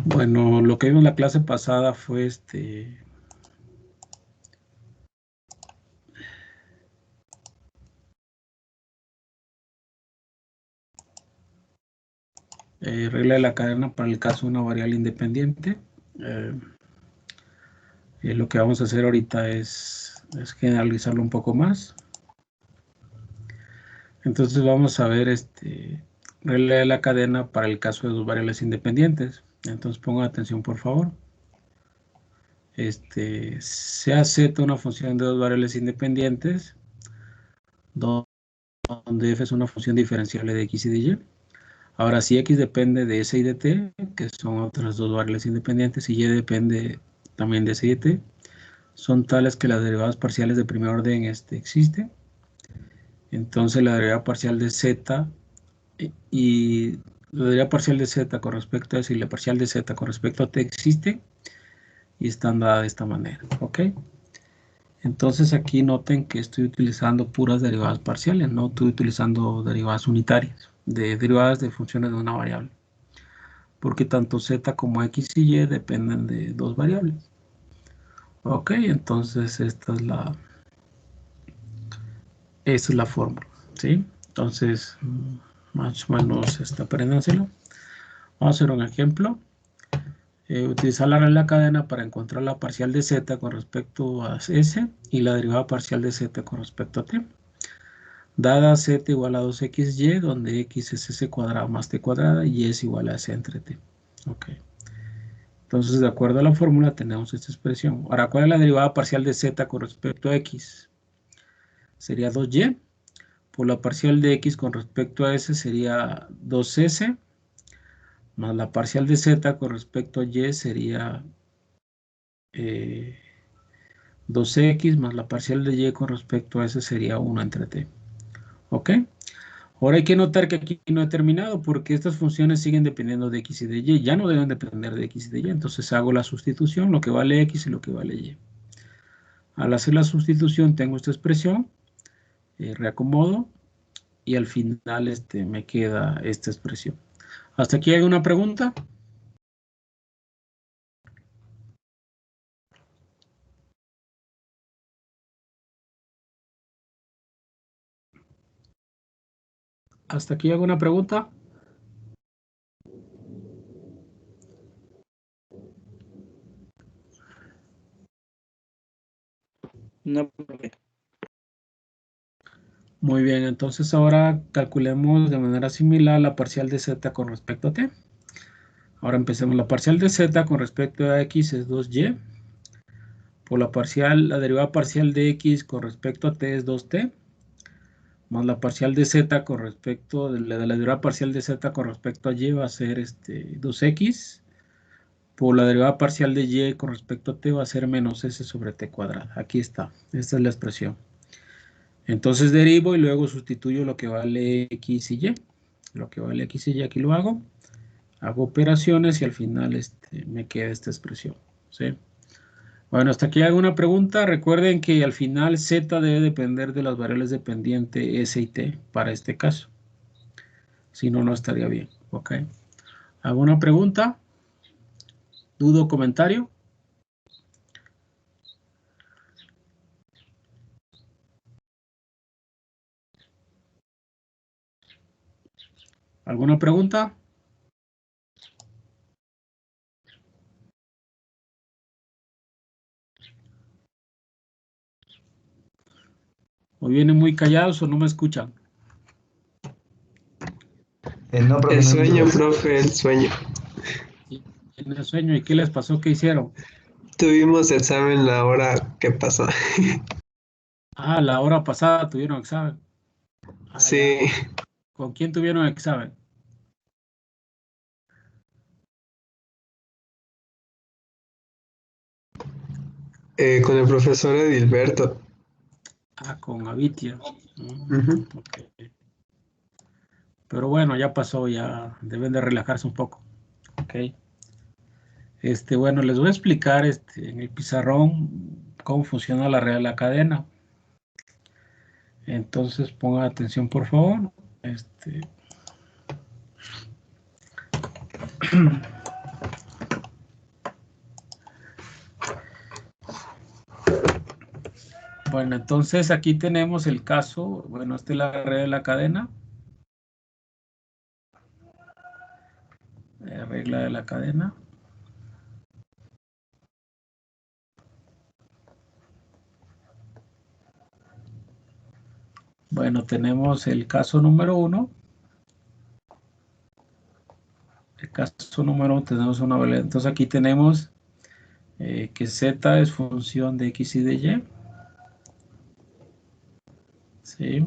Bueno, lo que vimos en la clase pasada fue regla de la cadena para el caso de una variable independiente. Lo que vamos a hacer ahorita es generalizarlo un poco más. Entonces vamos a ver regla de la cadena para el caso de dos variables independientes. Entonces pongan atención, por favor. Sea z una función de dos variables independientes, donde f es una función diferenciable de x y de y. Ahora, si x depende de s y de t, que son otras dos variables independientes, y y depende también de s y de t, son tales que las derivadas parciales de primer orden existen. Entonces la derivada parcial de z y la derivada parcial de z con respecto a s y la parcial de z con respecto a t existen y están dadas de esta manera, ¿ok? Entonces aquí noten que estoy utilizando puras derivadas parciales, no estoy utilizando derivadas unitarias, derivadas de funciones de una variable, porque tanto z como x y y dependen de dos variables. Ok, entonces esta es la fórmula, ¿sí? Entonces, más o menos apréndanselo. Vamos a hacer un ejemplo. Utilizar la regla de la cadena para encontrar la parcial de z con respecto a s y la derivada parcial de z con respecto a t. Dada z igual a 2xy, donde x es s cuadrado más t cuadrada y es igual a s entre t. Ok. Entonces, de acuerdo a la fórmula, tenemos esta expresión. Ahora, ¿cuál es la derivada parcial de z con respecto a x? Sería 2y. Por la parcial de x con respecto a s sería 2s. Más la parcial de z con respecto a y sería 2x. Más la parcial de y con respecto a s sería 1 entre t. ¿Ok? Ahora hay que notar que aquí no he terminado porque estas funciones siguen dependiendo de x y de y. Ya no deben depender de x y de y. Entonces hago la sustitución, lo que vale x y lo que vale y. Al hacer la sustitución tengo esta expresión, reacomodo y al final me queda esta expresión. ¿Hasta aquí hay una pregunta? ¿Hasta aquí hay alguna pregunta? No, profe. Muy bien, entonces ahora calculemos de manera similar la parcial de z con respecto a t. Ahora empecemos. La parcial de z con respecto a x es 2y. Por la derivada parcial de x con respecto a t es 2t. Más la parcial de z con respecto de la derivada parcial de z con respecto a y va a ser 2x. Por la derivada parcial de y con respecto a t va a ser menos s sobre t cuadrada. Aquí está. Esta es la expresión. Entonces derivo y luego sustituyo lo que vale x y y. Lo que vale x y y aquí lo hago. Hago operaciones y al final me queda esta expresión. ¿Sí? Bueno, hasta aquí hay alguna pregunta. Recuerden que al final z debe depender de las variables dependientes s y t para este caso. Si no, no estaría bien. ¿Ok? ¿Alguna pregunta? ¿Duda o comentario? ¿Alguna pregunta? ¿O vienen muy callados o no me escuchan? No, profe, El no hay sueño, dudas. profe, el sueño. ¿Tienen sueño? ¿Y qué les pasó? ¿Qué hicieron? Tuvimos examen la hora que pasó. Ah, la hora pasada tuvieron examen. Ah, ya. Sí, ¿Con quién tuvieron examen? con el profesor Edilberto. Ah, con Avitia. Ujú. Ok. Pero bueno, ya pasó, ya deben de relajarse un poco. Ok. Bueno, les voy a explicar en el pizarrón cómo funciona la regla de la cadena. Entonces pongan atención, por favor. Bueno, entonces aquí tenemos el caso, bueno, esta es la regla de la cadena. Regla de la cadena. Bueno, tenemos el caso número 1. El caso número 1 tenemos una variable. Entonces aquí tenemos que z es función de x y de y. ¿Sí?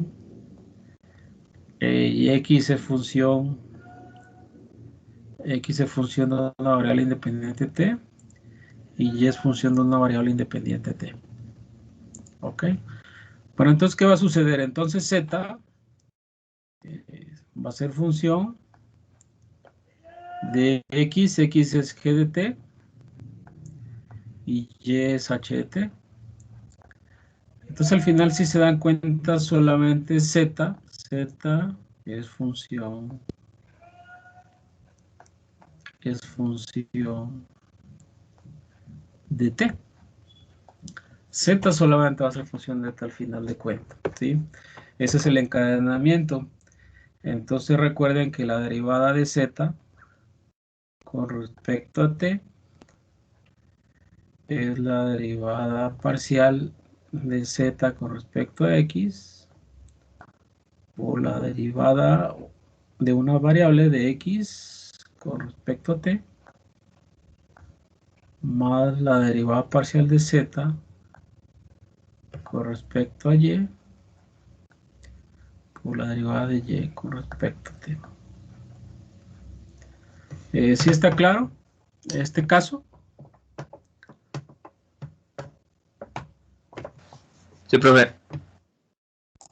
Y x es función de una variable independiente t y y es función de una variable independiente t. ¿Ok? Bueno, entonces, ¿qué va a suceder? Entonces z va a ser función de x es g de t y y es h de t. Entonces al final, si se dan cuenta, solamente z es función de t. Z solamente va a ser función de t al final de cuentas, ¿sí? Ese es el encadenamiento. Entonces recuerden que la derivada de z con respecto a t es la derivada parcial de z con respecto a x por la derivada de una variable de x con respecto a t más la derivada parcial de z con respecto a y por la derivada de y con respecto a t. ¿Sí está claro este caso? Sí, profe.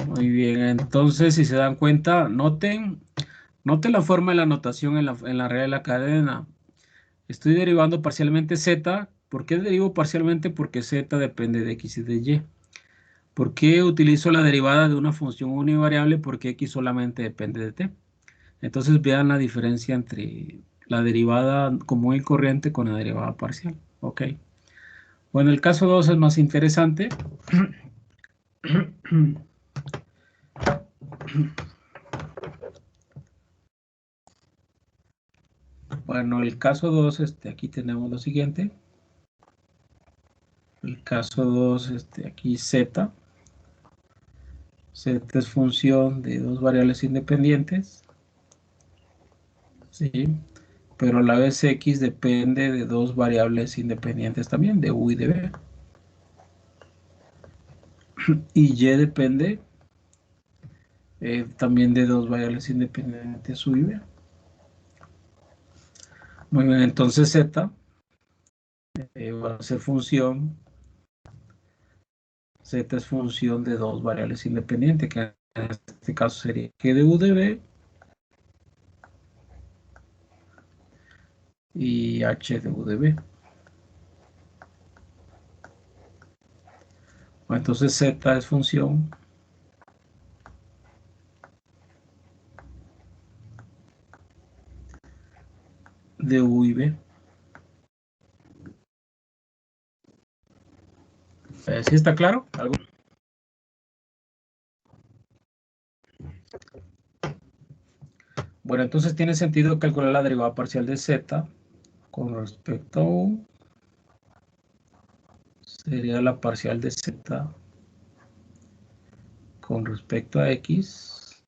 Muy bien, entonces si se dan cuenta, noten la forma de la notación en la regla de la cadena. Estoy derivando parcialmente z. ¿Por qué derivo parcialmente? Porque z depende de x y de y. ¿Por qué utilizo la derivada de una función univariable? Porque x solamente depende de t. Entonces vean la diferencia entre la derivada común y corriente con la derivada parcial. Ok. Bueno, el caso 2 es más interesante. Bueno, el caso 2, aquí tenemos lo siguiente. El caso 2, aquí z. Z es función de dos variables independientes. ¿Sí? Pero a la vez x depende de dos variables independientes también, de u y de b. Y y depende también de dos variables independientes, u y b. Muy bien, entonces z va a ser función, z es función de dos variables independientes, que en este caso sería g de u de b y h de u de b. Bueno, entonces z es función de u y b. ¿Sí está claro? ¿Algo? Bueno, entonces tiene sentido calcular la derivada parcial de z con respecto a u. Sería la parcial de z con respecto a x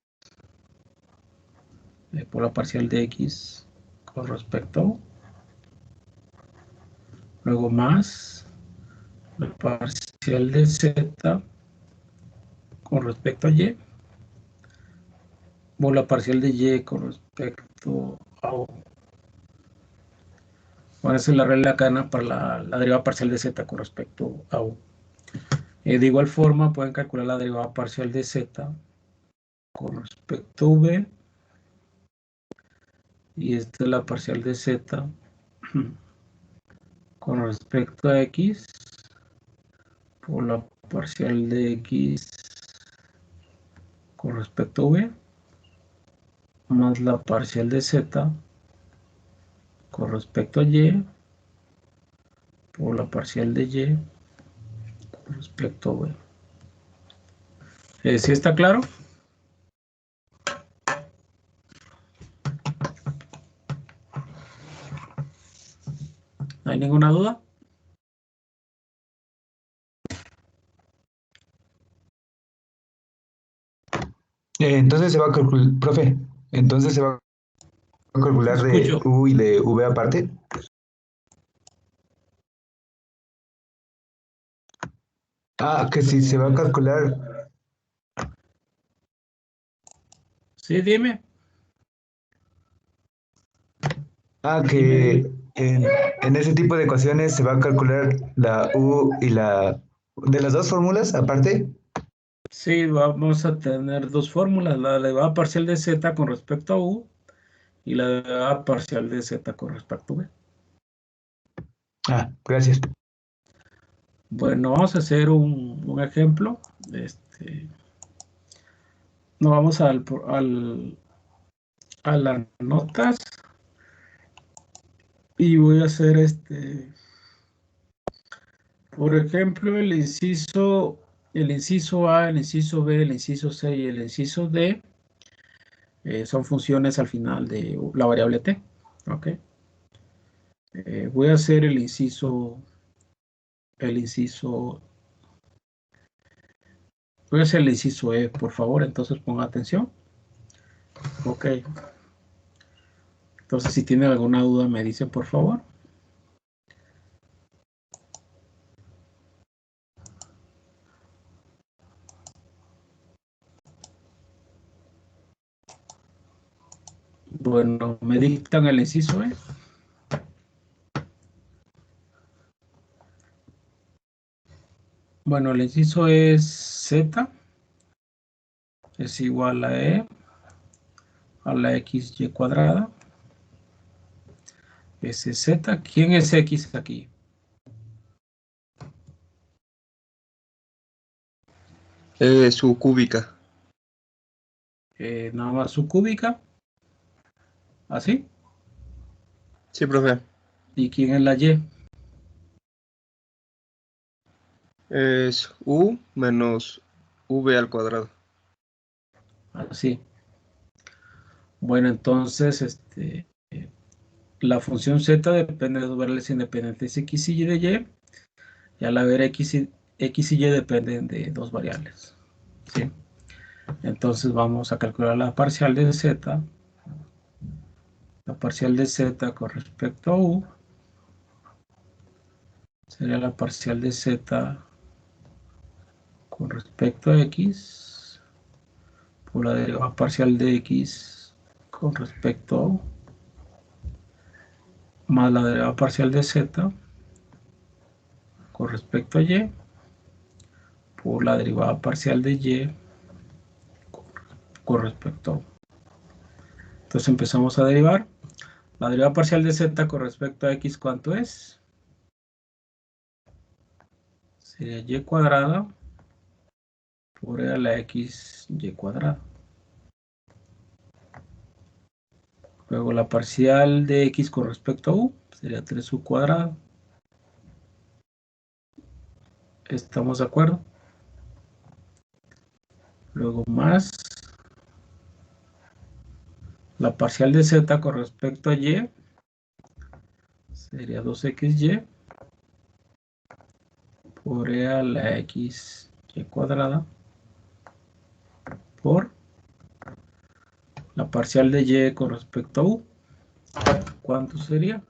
por la parcial de x con respecto a u. Luego más la parcial de z con respecto a y por la parcial de y con respecto a u. Bueno, esa es la regla de la cadena para la derivada parcial de z con respecto a u. De igual forma, pueden calcular la derivada parcial de z con respecto a v. Y esta es la parcial de z con respecto a x por la parcial de x con respecto a v más la parcial de z con respecto a y por la parcial de y con respecto a v. ¿Sí está claro? ¿No hay ninguna duda? Entonces se va a calcular, profe, entonces se va a calcular de Escucho. U y de V aparte. Que si se va a calcular. Sí, dime. Dime, Que dime. en ese tipo de ecuaciones se va a calcular la U y la... De las dos fórmulas aparte. Sí, vamos a tener dos fórmulas, la derivada parcial de z con respecto a u y la derivada parcial de z con respecto a v. Gracias. Bueno, vamos a hacer un ejemplo. Nos vamos a las notas y voy a hacer por ejemplo, el inciso A, el inciso B, el inciso C y el inciso D son funciones al final de la variable t. ¿Ok? Voy a hacer voy a hacer el inciso E, por favor, entonces ponga atención. Ok. Entonces, si tienen alguna duda, me dicen, por favor. Bueno, me dictan el inciso E. Bueno, el inciso es Z es igual a E a la XY cuadrada. Ese es Z. ¿Quién es X aquí? Su cúbica. Nada más su cúbica. Así. Sí, profe. ¿Y quién es la Y? Es U menos V al cuadrado. Así. Bueno, entonces, la función Z depende de dos variables independientes X y de Y. Y al haber X y Y dependen de dos variables. ¿Sí? Entonces vamos a calcular la parcial de Z. La parcial de Z con respecto a U sería la parcial de Z con respecto a X por la derivada parcial de X con respecto a U más la derivada parcial de Z con respecto a Y por la derivada parcial de Y con respecto a U. Entonces empezamos a derivar. La derivada parcial de Z con respecto a X, ¿cuánto es? Sería Y cuadrada por E a la X Y cuadrada. Luego la parcial de X con respecto a U sería 3U cuadrado. ¿Estamos de acuerdo? Luego más la parcial de Z con respecto a Y sería 2XY por E a la XY cuadrada por la parcial de Y con respecto a U. ¿Cuánto sería?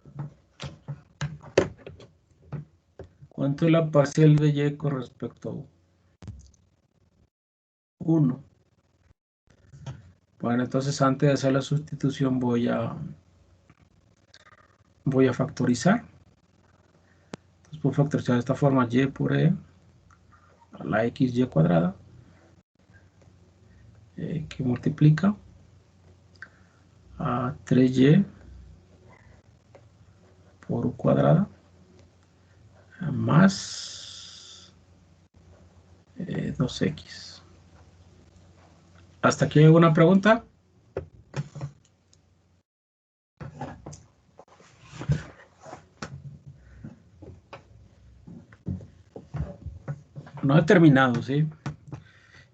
¿Cuánto es la parcial de Y con respecto a U? 1. Bueno, entonces antes de hacer la sustitución voy a factorizar. Entonces puedo factorizar de esta forma Y por E a la XY cuadrada que multiplica a 3Y por U cuadrada más 2X. ¿Hasta aquí hay alguna pregunta? No he terminado, ¿sí?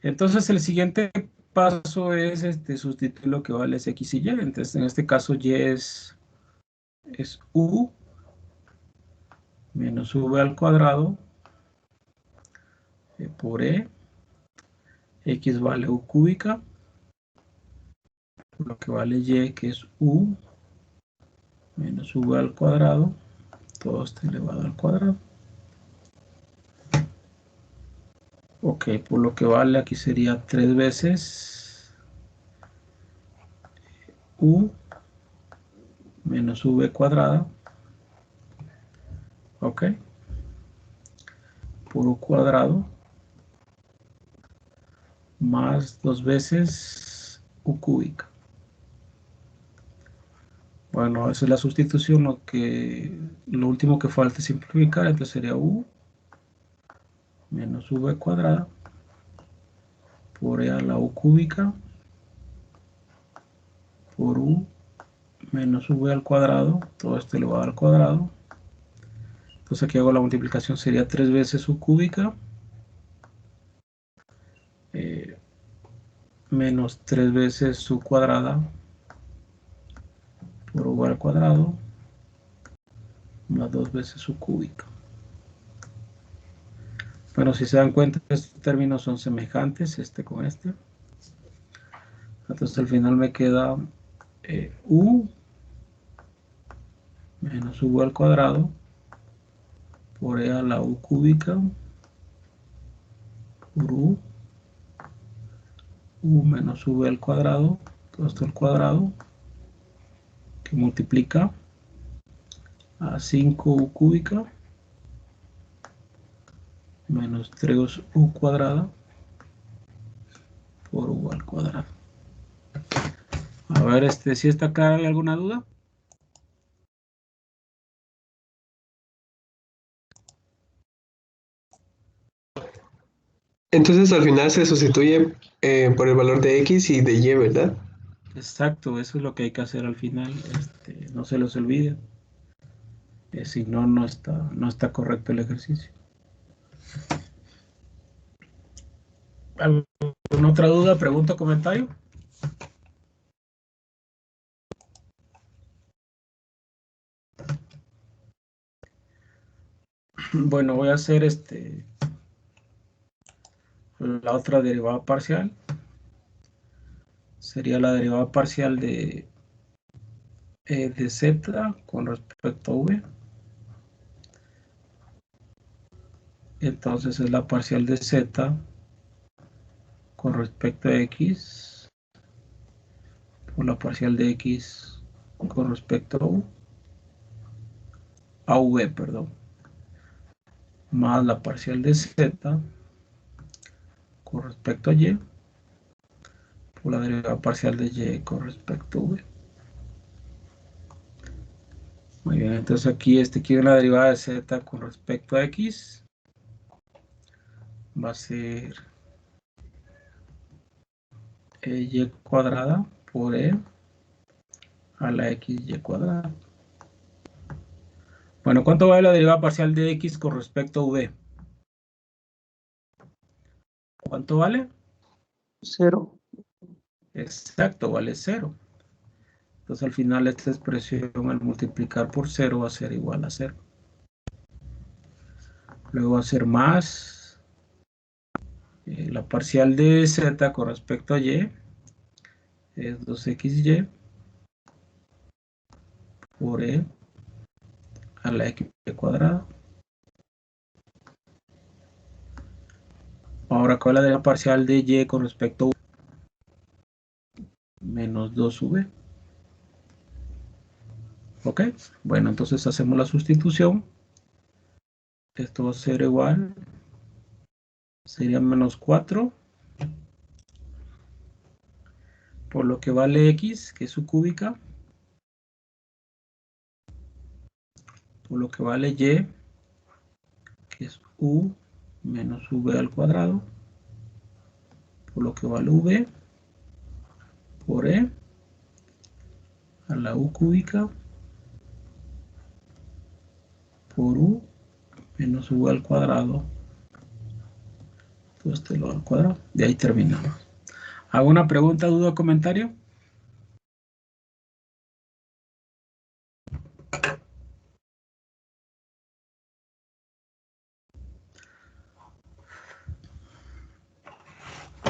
Entonces el siguiente paso es sustituir lo que vale es x y y. Entonces en este caso y es u menos v al cuadrado por e. X vale u cúbica, lo que vale y, que es u menos v al cuadrado, todo esto elevado al cuadrado. Ok, por lo que vale aquí sería 3 veces u menos v cuadrada, ok, por u cuadrado, más 2 veces u cúbica. Bueno, esa es la sustitución, lo último que falta es simplificar, entonces sería u menos v cuadrada por e a la u cúbica por u menos v al cuadrado, todo esto elevado al cuadrado. Entonces aquí hago la multiplicación, sería 3 veces u cúbica menos 3 veces u cuadrada por u al cuadrado más 2 veces u cúbica. Bueno, si se dan cuenta, estos términos son semejantes, este con este. Entonces al final me queda u menos v al cuadrado por e a la u cúbica por u menos v al cuadrado, todo esto al cuadrado, que multiplica a 5u cúbica menos 3u cuadrada por u al cuadrado. A ver, si está acá, ¿hay alguna duda? Entonces al final se sustituye por el valor de x y de y, ¿verdad? Exacto, eso es lo que hay que hacer al final. No se los olvide. Si no, no está correcto el ejercicio. ¿Alguna otra duda, pregunta, comentario? Bueno, voy a hacer la otra derivada parcial. Sería la derivada parcial de z con respecto a v. Entonces es la parcial de z con respecto a x por la parcial de x con respecto a v, perdón, más la parcial de z con respecto a y por la derivada parcial de y con respecto a v. Muy bien, entonces aquí quiero la derivada de z con respecto a x. Va a ser y cuadrada por e a la xy cuadrada. Bueno, ¿cuánto vale la derivada parcial de x con respecto a v? ¿Cuánto vale? 0. Exacto, vale 0. Entonces al final esta expresión al multiplicar por 0 va a ser igual a 0. Luego va a ser más la parcial de z con respecto a y es 2xy por e a la x cuadrada. Ahora, ¿cuál es la derivada parcial de y con respecto a v? Menos 2v. ¿Ok? Bueno, entonces hacemos la sustitución. Esto va a ser igual. Sería menos 4. Por lo que vale x, que es su cúbica. Por lo que vale y, que es u menos v al cuadrado. Por lo que vale v por e a la u cúbica por u menos v al cuadrado. Todo este lo al cuadrado. De ahí terminamos. ¿Alguna pregunta, duda o comentario?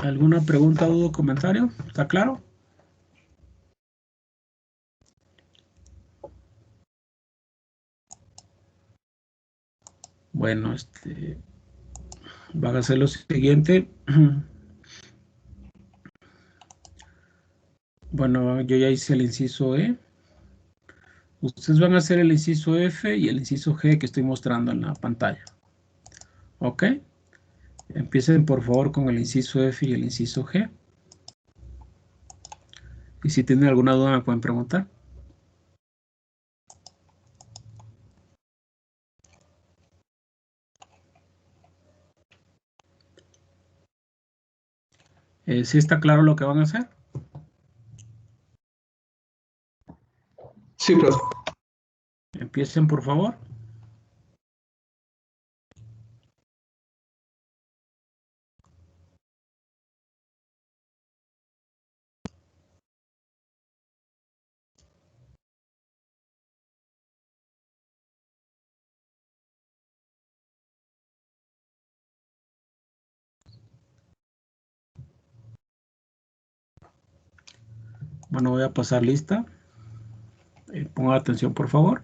¿Alguna pregunta, duda o comentario? ¿Está claro? Bueno, van a hacer lo siguiente. Bueno, yo ya hice el inciso E. Ustedes van a hacer el inciso F y el inciso G que estoy mostrando en la pantalla. ¿Ok? Empiecen por favor con el inciso F y el inciso G. Y si tienen alguna duda me pueden preguntar. ¿Sí está claro lo que van a hacer? Sí, profe. Empiecen por favor. Bueno, voy a pasar lista. Pongan atención por favor.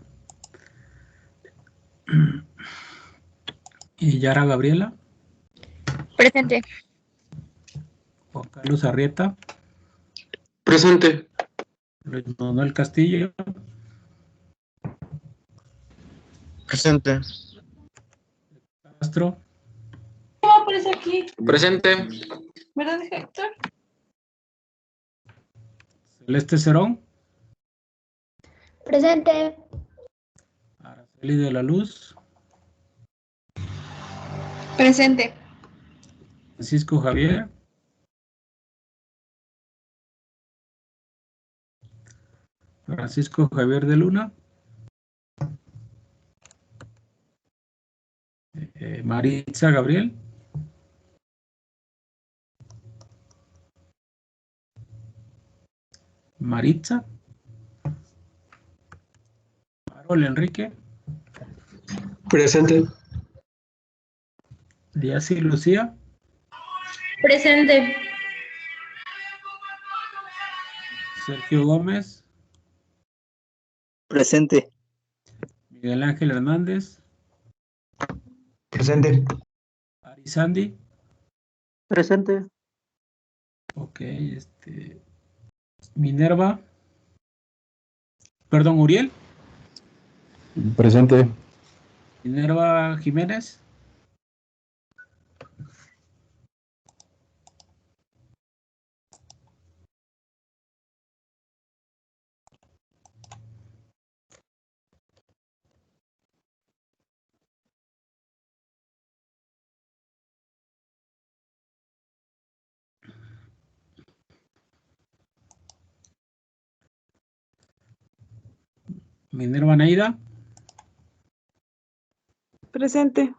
Y Yara Gabriela. Presente. Juan Carlos Arrieta. Presente. Luis Manuel Castillo. Presente. Castro. ¿Cómo aparece aquí? Presente. ¿Verdad, Héctor? Celeste Cerón. Presente. Araceli de la Luz. Presente. Francisco Javier. Francisco Javier de Luna. Maritza Gabriel. Maritza. Carol Enrique. Presente. Díaz y Lucía. Presente. Sergio Gómez. Presente. Miguel Ángel Hernández. Presente. Arizandi. Presente. Ok, Minerva. Perdón, Uriel. Presente. Minerva Jiménez. Minerva Neida. Presente.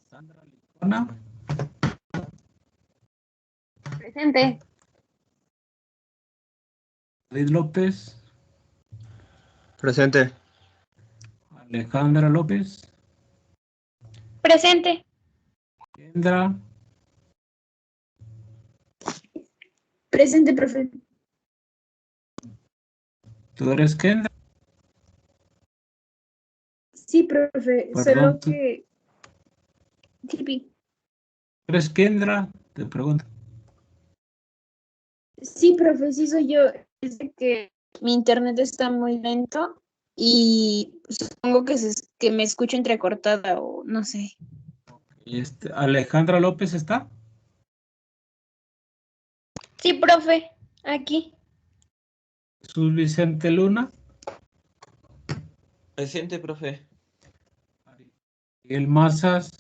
Sandra Licona. Presente. David López. Presente. Alejandra López. Presente. Kendra. Presente, profe. ¿Tú eres Kendra? Sí, profe. Perdón, Solo ¿tú que... Tipi. eres Kendra? Te pregunto. Sí, profe, sí soy yo. Es de que mi internet está muy lento y supongo que me escucho entrecortada o no sé. Alejandra López está. Sí, profe. Aquí. Jesús Vicente Luna. Presente, profe. Miguel Mazas.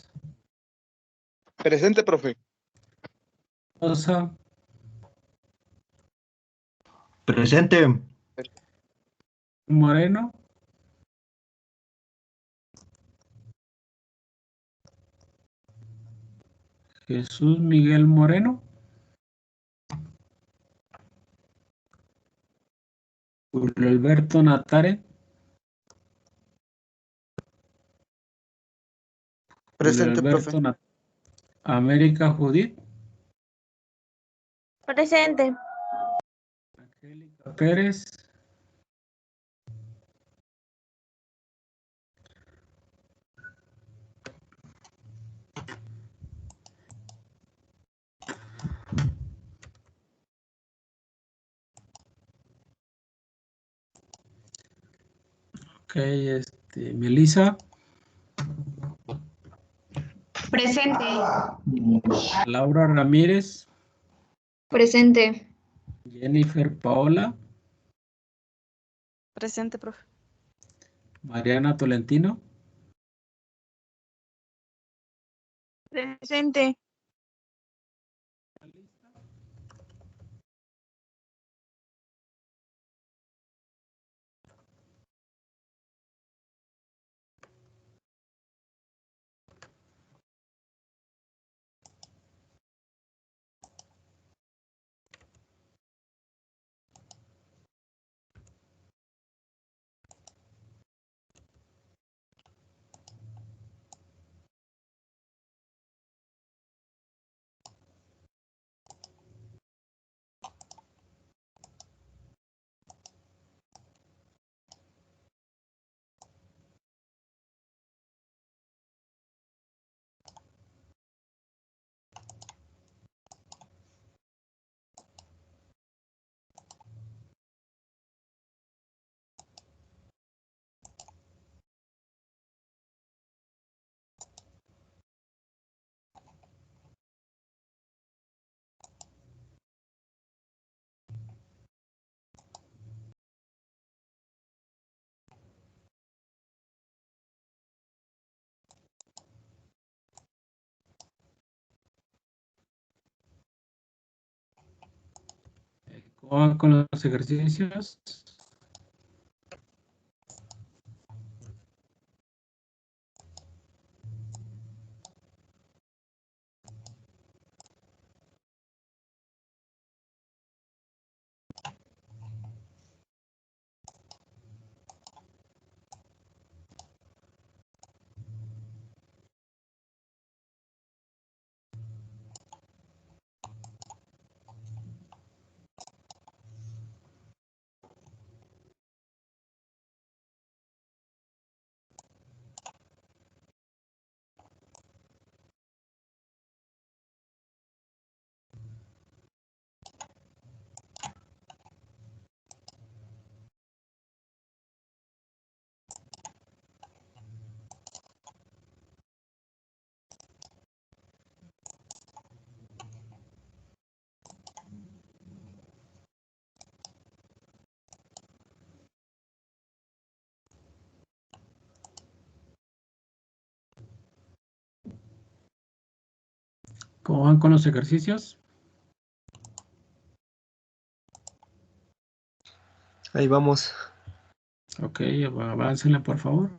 Presente, profe. Rosa. Presente. Moreno. Jesús Miguel Moreno. Julio Alberto Natare. Julio Presente, profe. Alberto América Judith. Presente. Angélica Pérez. Ok, Melissa. Presente. Laura Ramírez. Presente. Jennifer Paola. Presente, profe. Mariana Tolentino. Presente. ¿Cómo van con los ejercicios? ¿Cómo van con los ejercicios? Ahí vamos. Ok, aváncenle por favor.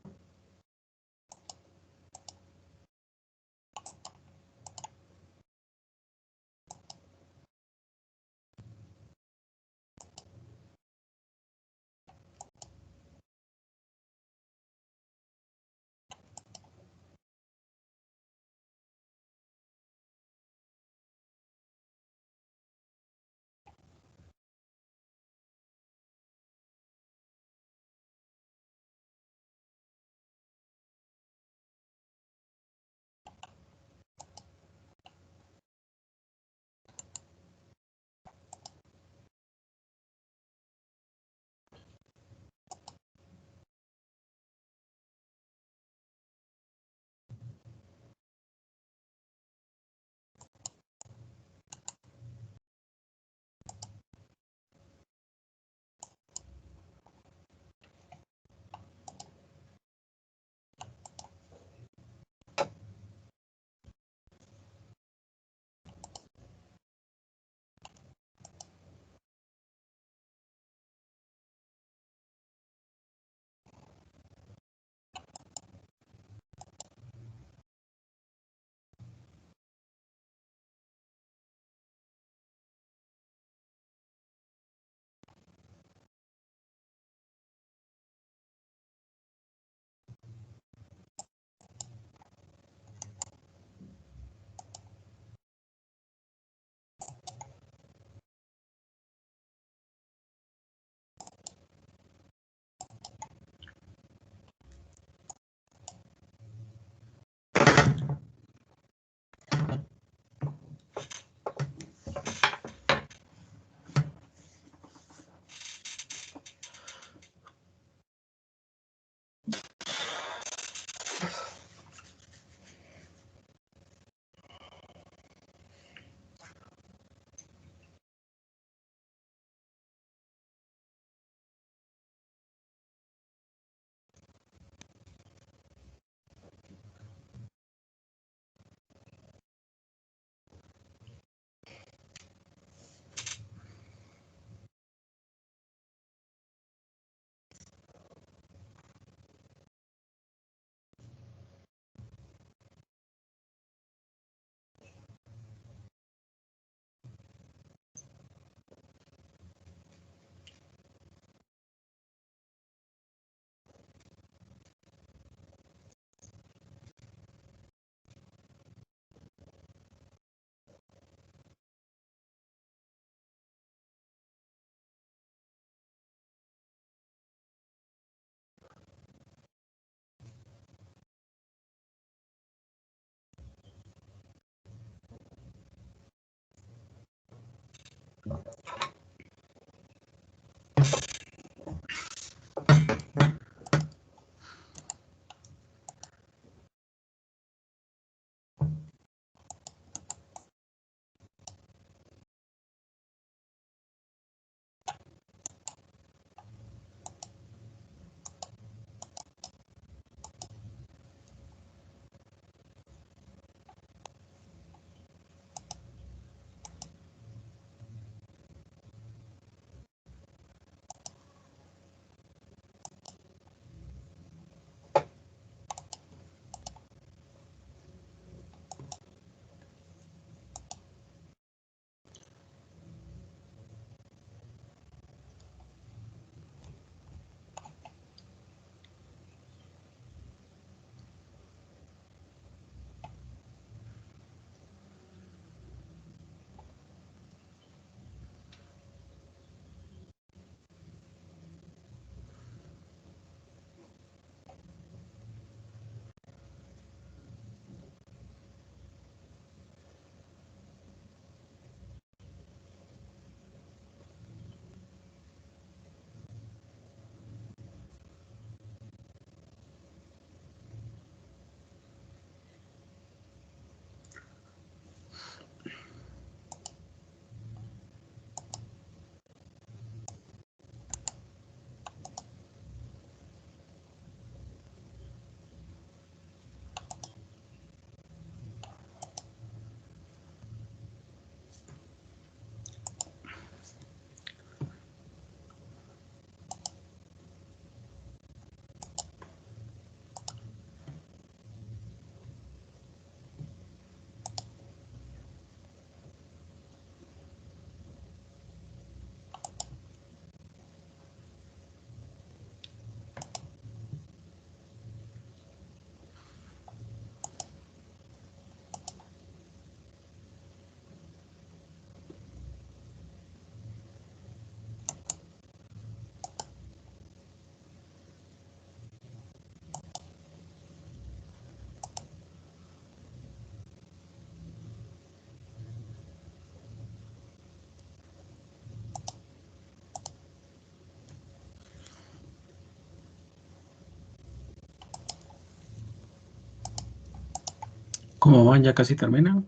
¿Cómo van? Ya casi termina.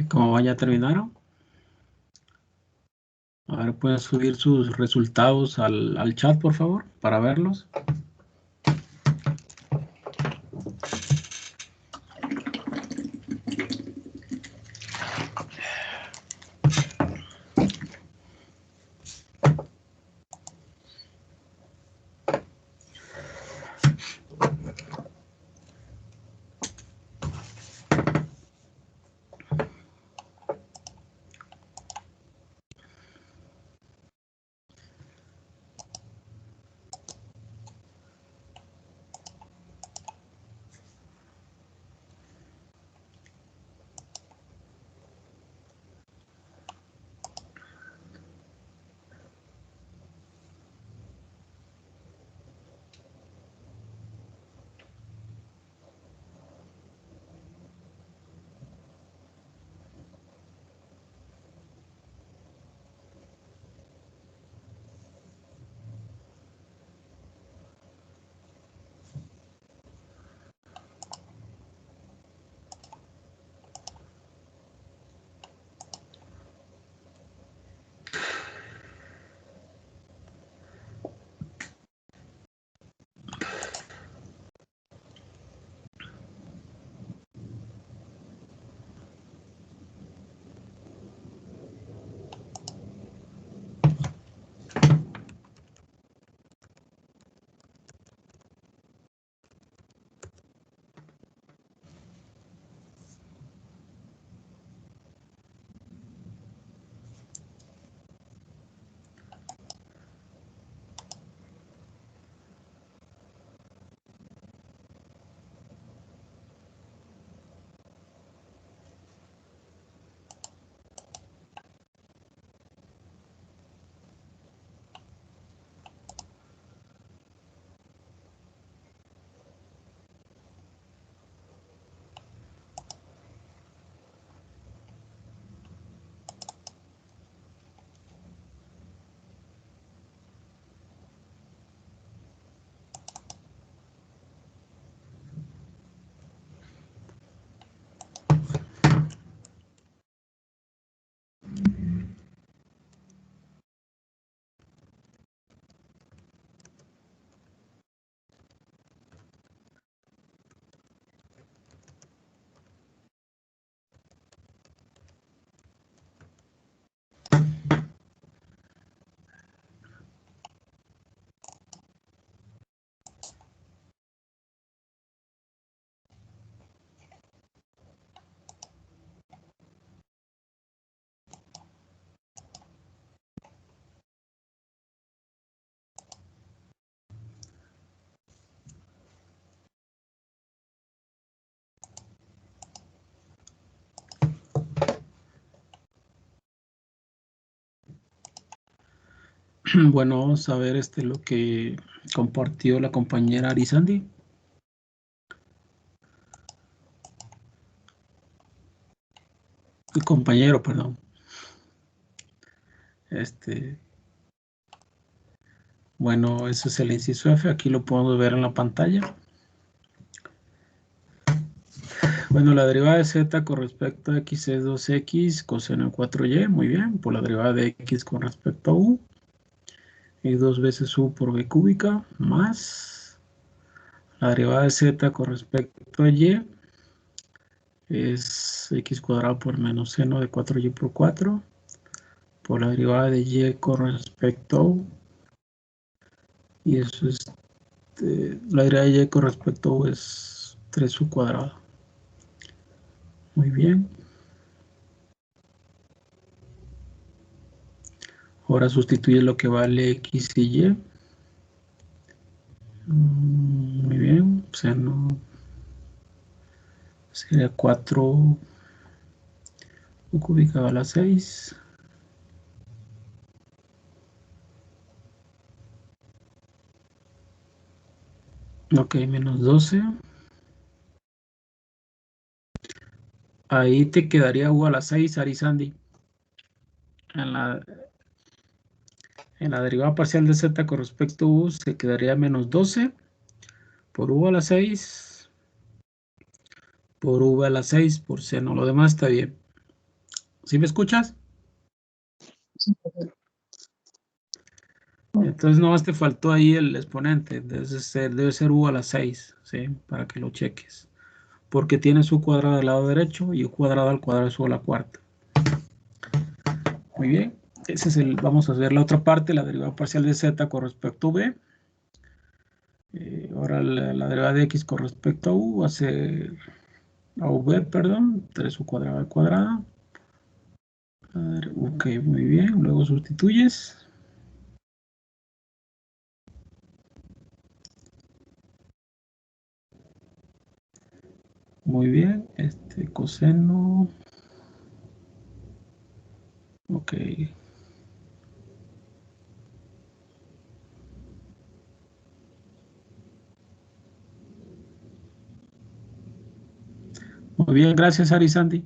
Como ya terminaron. A ver, pueden subir sus resultados al chat, por favor, para verlos. Bueno, vamos a ver lo que compartió la compañera Arisandi. El compañero, perdón. Bueno, ese es el inciso F. Aquí lo podemos ver en la pantalla. Bueno, la derivada de z con respecto a x es 2x coseno de 4y. Muy bien. Por la derivada de x con respecto a u. Y 2 veces u por b cúbica más la derivada de z con respecto a y es x cuadrado por menos seno de 4y por 4 por la derivada de y con respecto a u, y eso es la derivada de y con respecto a u es 3u cuadrado. Muy bien. Ahora sustituye lo que vale x y y. Muy bien, seno sería 4 u cúbica a la 6. Ok, menos 12. Ahí te quedaría u a la 6, Arisandi. En la derivada parcial de z con respecto a u se quedaría menos 12 por u a la 6 por v a la 6 por seno. Lo demás está bien. ¿Sí me escuchas? Entonces nomás te faltó ahí el exponente, debe ser u a la 6, ¿sí? Para que lo cheques. Porque tienes u cuadrado del lado derecho y u cuadrado al cuadrado es u a la cuarta. Muy bien. Ese es vamos a ver la otra parte, la derivada parcial de z con respecto a v. Ahora la derivada de x con respecto a u va a ser a v, perdón, 3u cuadrado al cuadrado. A ver, ok, muy bien. Luego sustituyes. Muy bien. Coseno. Ok. Muy bien, gracias, Arisandi.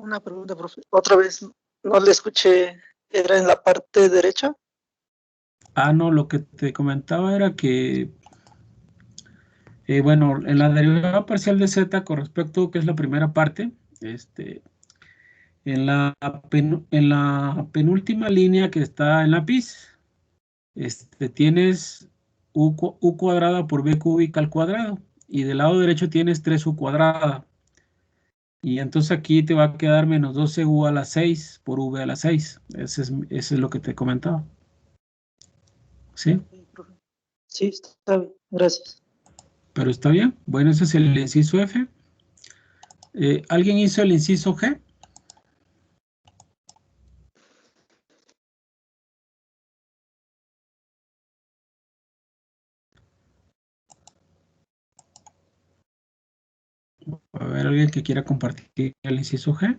Una pregunta, profe. Otra vez, no le escuché. ¿Era en la parte derecha? Ah, no, lo que te comentaba era que, bueno, en la derivada parcial de z con respecto, que es la primera parte, en la penúltima línea que está en lápiz, tienes u cuadrada por b cúbica al cuadrado, y del lado derecho tienes 3u cuadrada. Y entonces aquí te va a quedar menos 12u a la 6 por v a la 6. Ese es lo que te comentaba. ¿Sí? Sí, profe. Sí, está bien. Gracias. Pero está bien. Bueno, ese es el inciso F. ¿Alguien hizo el inciso G? A ver, alguien que quiera compartir el inciso G.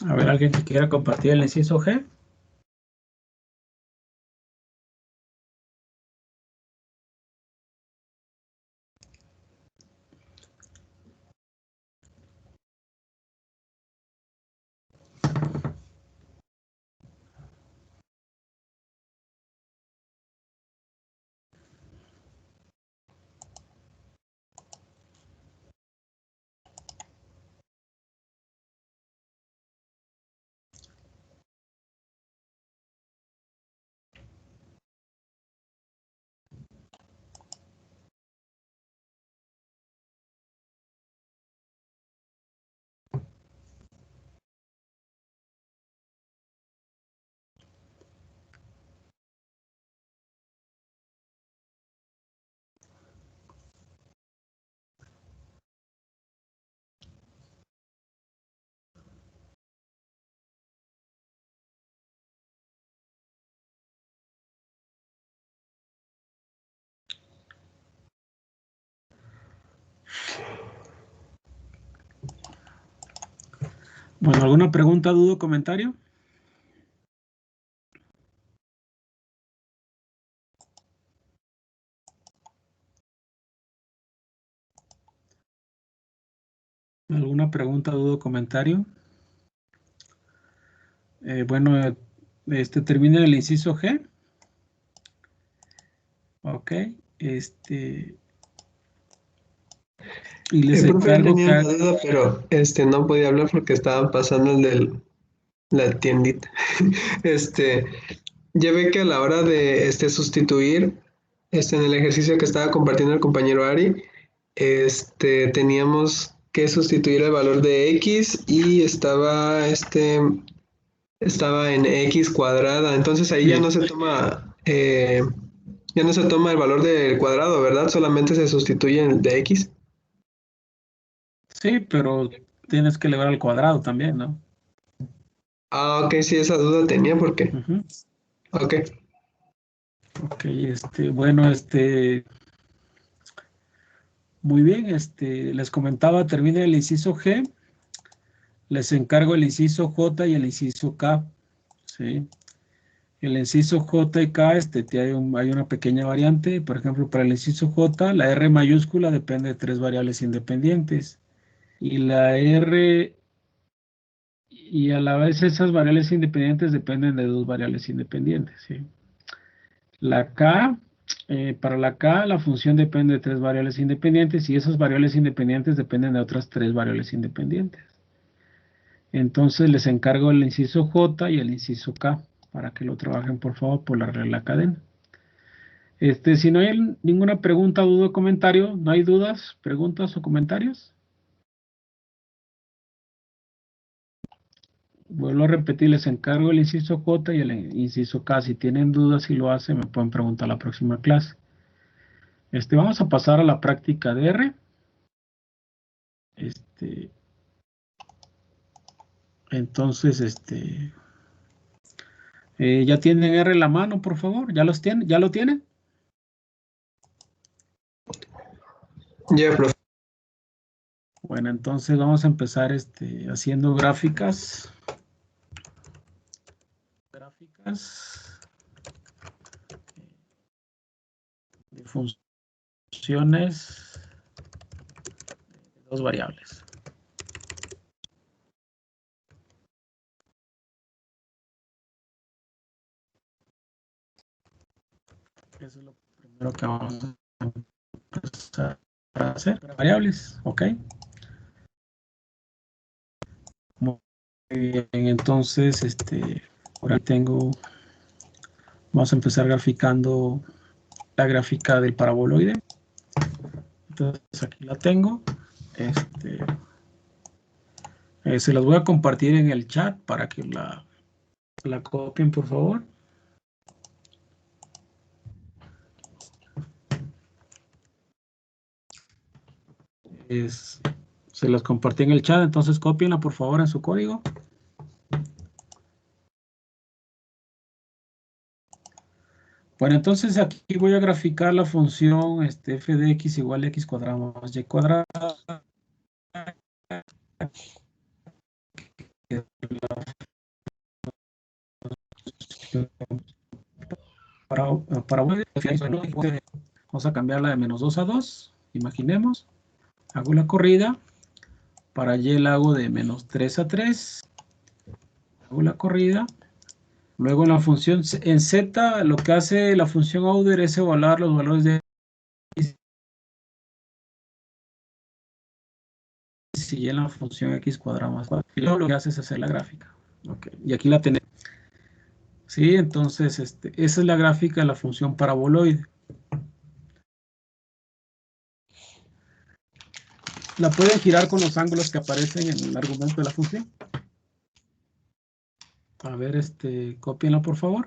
A ver, alguien que quiera compartir el inciso G. Bueno, ¿alguna pregunta, duda o comentario? ¿Alguna pregunta, duda o comentario? Bueno, termina el inciso G. Ok. Y les Profe, yo encargo tenía que... una duda, pero no podía hablar porque estaban pasando el de la tiendita. Este, ya ve que a la hora de sustituir, en el ejercicio que estaba compartiendo el compañero Ari, teníamos que sustituir el valor de x y estaba en x cuadrada. Entonces ahí Sí. ya no se toma el valor del cuadrado, ¿verdad? Solamente se sustituye el de x. Sí, pero tienes que elevar al cuadrado también, ¿no? Ah, ok, sí, esa duda tenía porque. Ujú. Ok. Ok, bueno, muy bien, les comentaba, termina el inciso G, les encargo el inciso J y el inciso K, ¿sí? El inciso J y K, hay una pequeña variante. Por ejemplo, para el inciso J, la R mayúscula depende de 3 variables independientes. Y la R, y a la vez esas variables independientes dependen de 2 variables independientes, ¿sí? La K, para la K, la función depende de 3 variables independientes y esas variables independientes dependen de otras 3 variables independientes. Entonces les encargo el inciso J y el inciso K para que lo trabajen, por favor, por la regla de la cadena. Si no hay ninguna pregunta, duda o comentario, ¿no hay dudas, preguntas o comentarios? Vuelvo a repetir, les encargo el inciso J y el inciso K. Si tienen dudas, si lo hacen, me pueden preguntar la próxima clase. Vamos a pasar a la práctica de R. Entonces, ¿ya tienen R en la mano, por favor? ¿Ya los tienen? ¿Ya lo tienen? Ya, profe. Bueno, entonces vamos a empezar haciendo gráficas. De funciones de 2 variables. Eso es lo primero que vamos a empezar a hacer. Variables, ¿ok? Muy bien, entonces, por ahí vamos a empezar graficando la gráfica del paraboloide. Entonces aquí la tengo. Se las voy a compartir en el chat para que la copien, por favor. Se las compartí en el chat, entonces cópienla, por favor, en su código. Bueno, entonces aquí voy a graficar la función f de x igual a x cuadrado más y cuadrado. Vamos a cambiarla de menos 2 a 2. Imaginemos. Hago la corrida. Para y la hago de menos 3 a 3. Hago la corrida. Luego en la función, en z, lo que hace la función order es evaluar los valores de x y en la función x cuadrado más cuadrado. Y luego lo que hace es hacer la gráfica. Okay. Y aquí la tenemos. Sí, entonces esa es la gráfica de la función paraboloide. La pueden girar con los ángulos que aparecen en el argumento de la función. A ver, cópienla, por favor.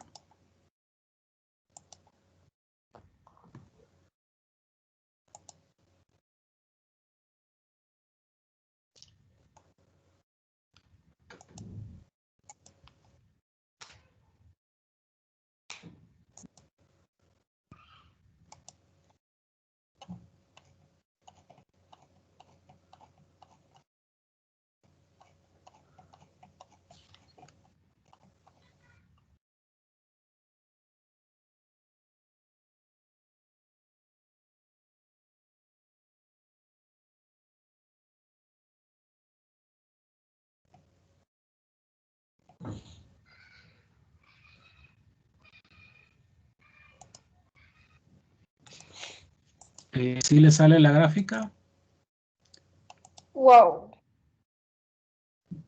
¿Sí le sale la gráfica? Wow.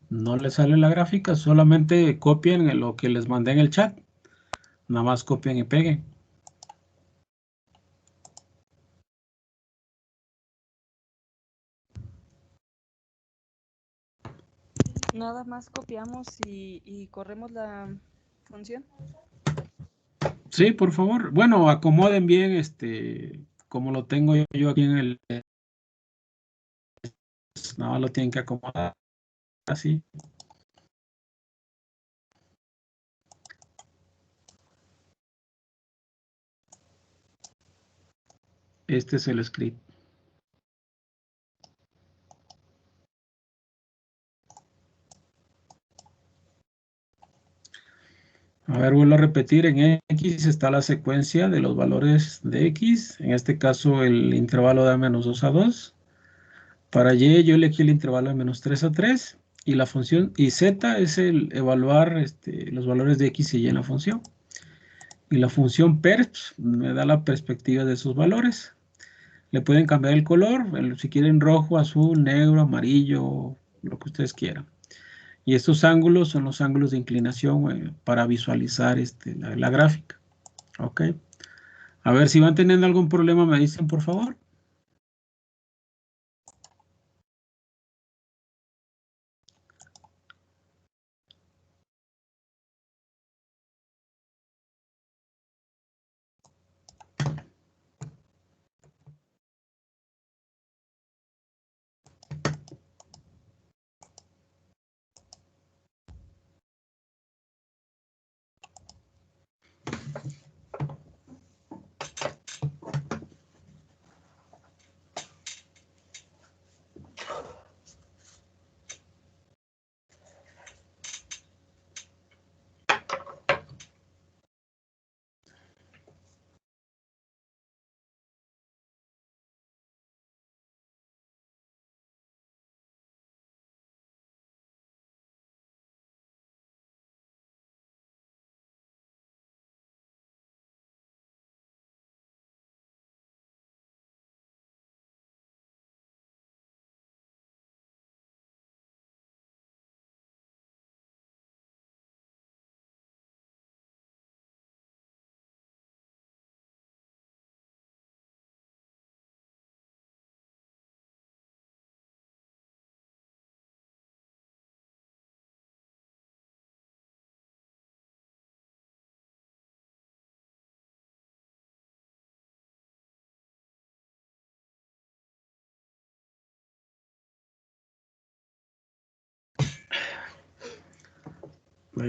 No le sale la gráfica, solamente copien lo que les mandé en el chat. Nada más copien y peguen. Nada más copiamos y corremos la función. Sí, por favor. Bueno, acomoden bien como lo tengo yo aquí en el... Nada más lo tienen que acomodar así. Este es el script. A ver, vuelvo a repetir, en X está la secuencia de los valores de X, en este caso el intervalo de menos 2 a 2. Para Y yo elegí el intervalo de menos 3 a 3 y la función, y Z es el evaluar los valores de X y Y en la función. Y la función perps me da la perspectiva de esos valores. Le pueden cambiar el color, si quieren rojo, azul, negro, amarillo, lo que ustedes quieran. Y estos ángulos son los ángulos de inclinación para visualizar la gráfica. Ok. A ver, si van teniendo algún problema, me dicen, por favor.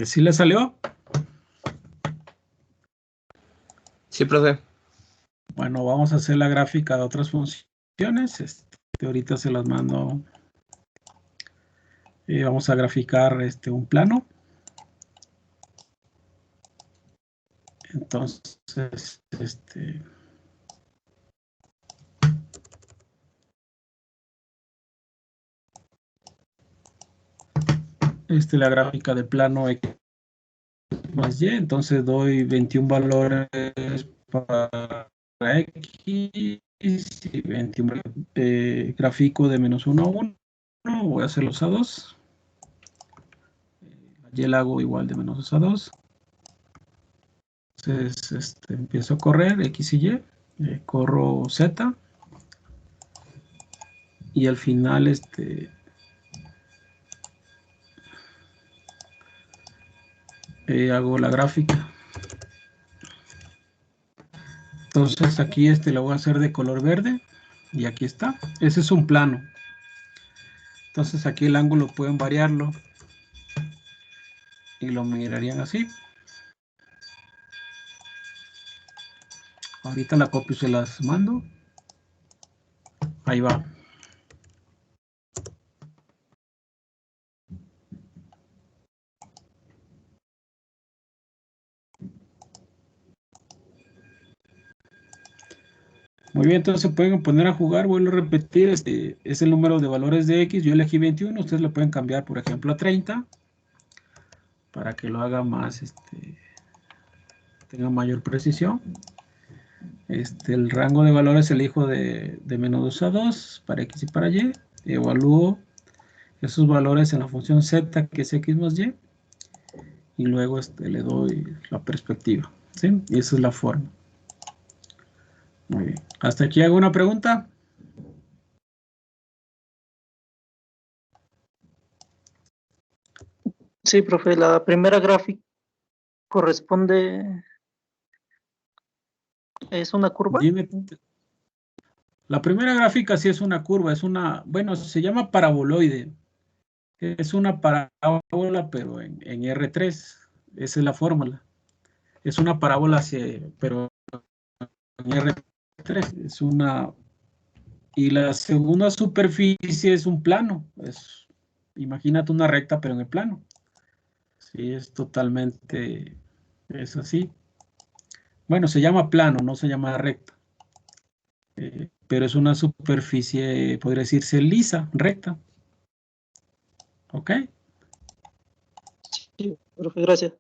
¿Sí le salió? Sí, profe. Bueno, vamos a hacer la gráfica de otras funciones. Ahorita se las mando. Vamos a graficar un plano. Entonces, la gráfica de plano X más Y. Entonces doy 21 valores para X y 21 gráfico de menos 1 a 1. Voy a hacerlos a 2. Y el hago igual de menos 2 a 2. Entonces empiezo a correr X y Y. Corro Z. Y al final hago la gráfica. Entonces aquí lo voy a hacer de color verde y aquí está. Ese es un plano. Entonces aquí el ángulo pueden variarlo y lo mirarían así. Ahorita la copio y se las mando. Ahí va. Muy bien, entonces se pueden poner a jugar. Vuelvo a repetir, es el número de valores de X. Yo elegí 21, ustedes lo pueden cambiar, por ejemplo, a 30 para que lo haga más, tenga mayor precisión. El rango de valores elijo de menos 2 a 2 para X y para Y. Evalúo esos valores en la función Z, que es X más Y. Y luego le doy la perspectiva. ¿Sí? Y esa es la forma. Muy bien. ¿Hasta aquí hago una pregunta? Sí, profe, la primera gráfica corresponde, ¿es una curva? Dime. La primera gráfica sí es una curva, bueno, se llama paraboloide. Es una parábola, pero en R3. Esa es la fórmula. Es una parábola, pero en R3. Y la segunda superficie es un plano. Imagínate una recta, pero en el plano. Sí, es totalmente Es así. Bueno, se llama plano, no se llama recta. Pero es una superficie, podría decirse lisa, recta. ¿Ok? Sí, profe, gracias.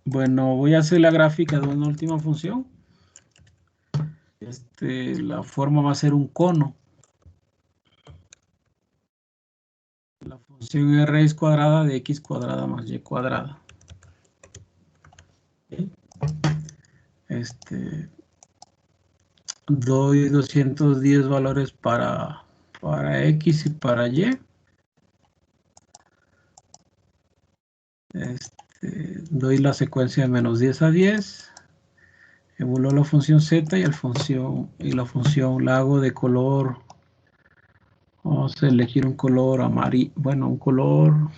Bueno, voy a hacer la gráfica de una última función. La forma va a ser un cono. La función es raíz cuadrada de x cuadrada más y cuadrada. ¿Sí? Doy 210 valores para x y para y. Doy la secuencia de menos 10 a 10. Evaluo la función z y la función la hago de color. Vamos a elegir un color amarillo. Bueno, un color.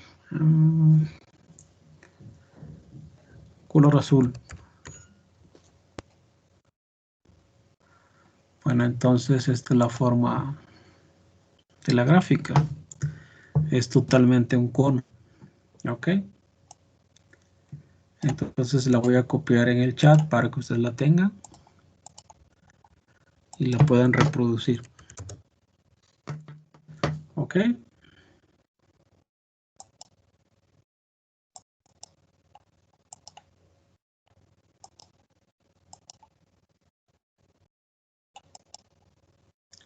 Color azul. Bueno, entonces esta es la forma de la gráfica. Es totalmente un cono. ¿Ok? Entonces la voy a copiar en el chat para que ustedes la tengan y la puedan reproducir. ¿Ok?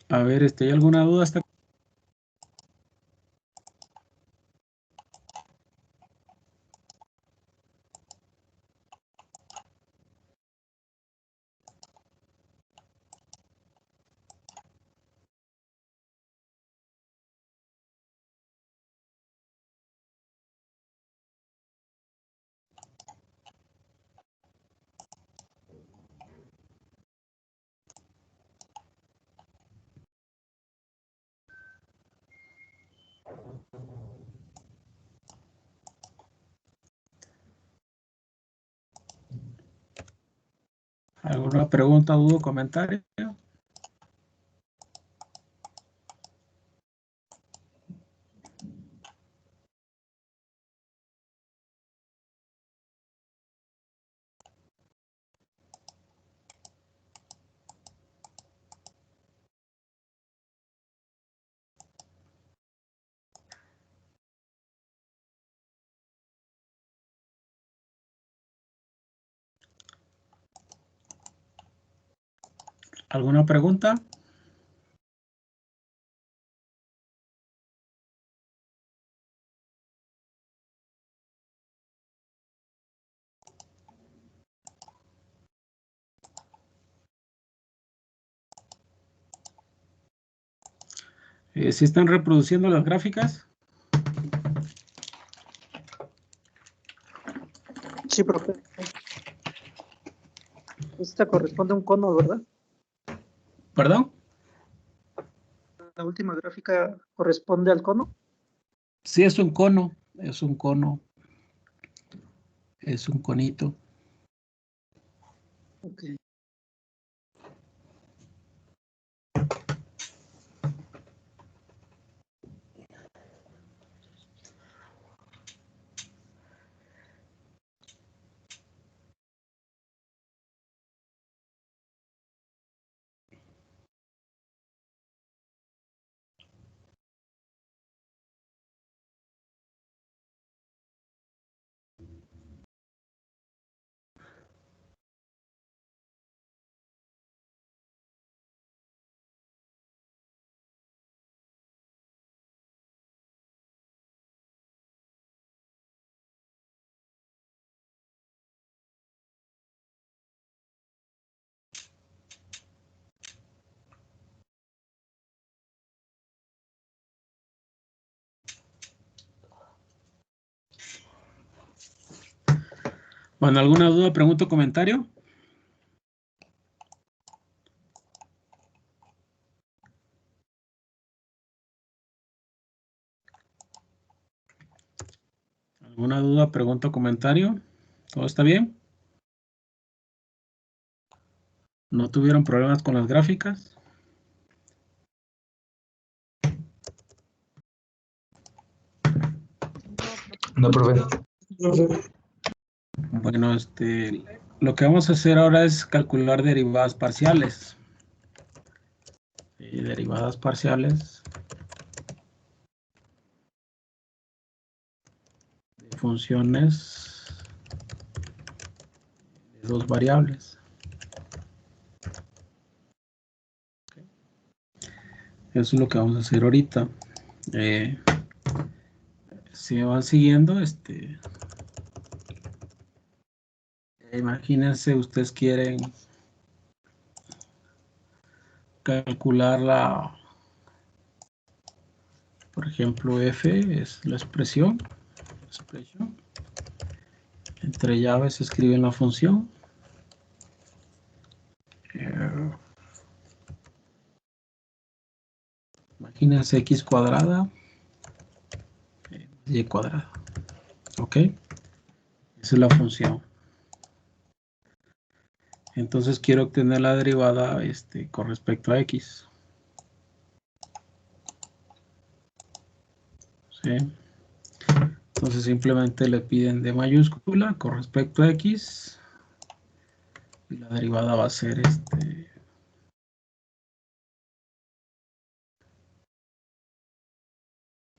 A ver, ¿hay alguna duda hasta? ¿Alguna pregunta, duda o comentario? ¿Alguna pregunta? ¿Sí están reproduciendo las gráficas? Sí, profe. Esta corresponde a un cono, ¿verdad? ¿Perdón? La última gráfica corresponde al cono. Sí, es un cono. Es un cono. Es un conito. Ok. Bueno, ¿alguna duda, pregunta o comentario? ¿Alguna duda, pregunta o comentario? ¿Todo está bien? ¿No tuvieron problemas con las gráficas? No, profe. Bueno, lo que vamos a hacer ahora es calcular derivadas parciales. Derivadas parciales de funciones de dos variables. Eso es lo que vamos a hacer ahorita. Si me van siguiendo, imagínense, ustedes quieren calcular por ejemplo, f es la expresión. Entre llaves se escribe la función. Imagínense x cuadrada y cuadrada. ¿Ok? Esa es la función. Entonces quiero obtener la derivada con respecto a x. ¿Sí? Entonces simplemente le piden d mayúscula con respecto a x. Y la derivada va a ser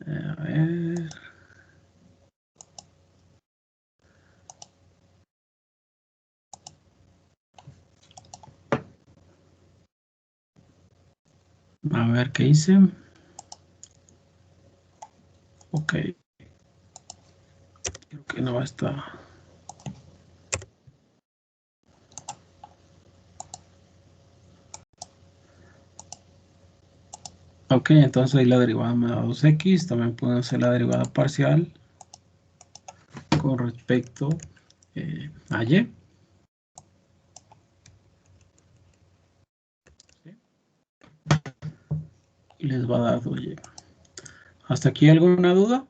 a ver. A ver qué hice. Ok. Creo que no está. Ok, entonces ahí la derivada me da 2x. También pueden hacer la derivada parcial con respecto a y. ¿Sí? Y les va a dar 2y. ¿Hasta aquí alguna duda?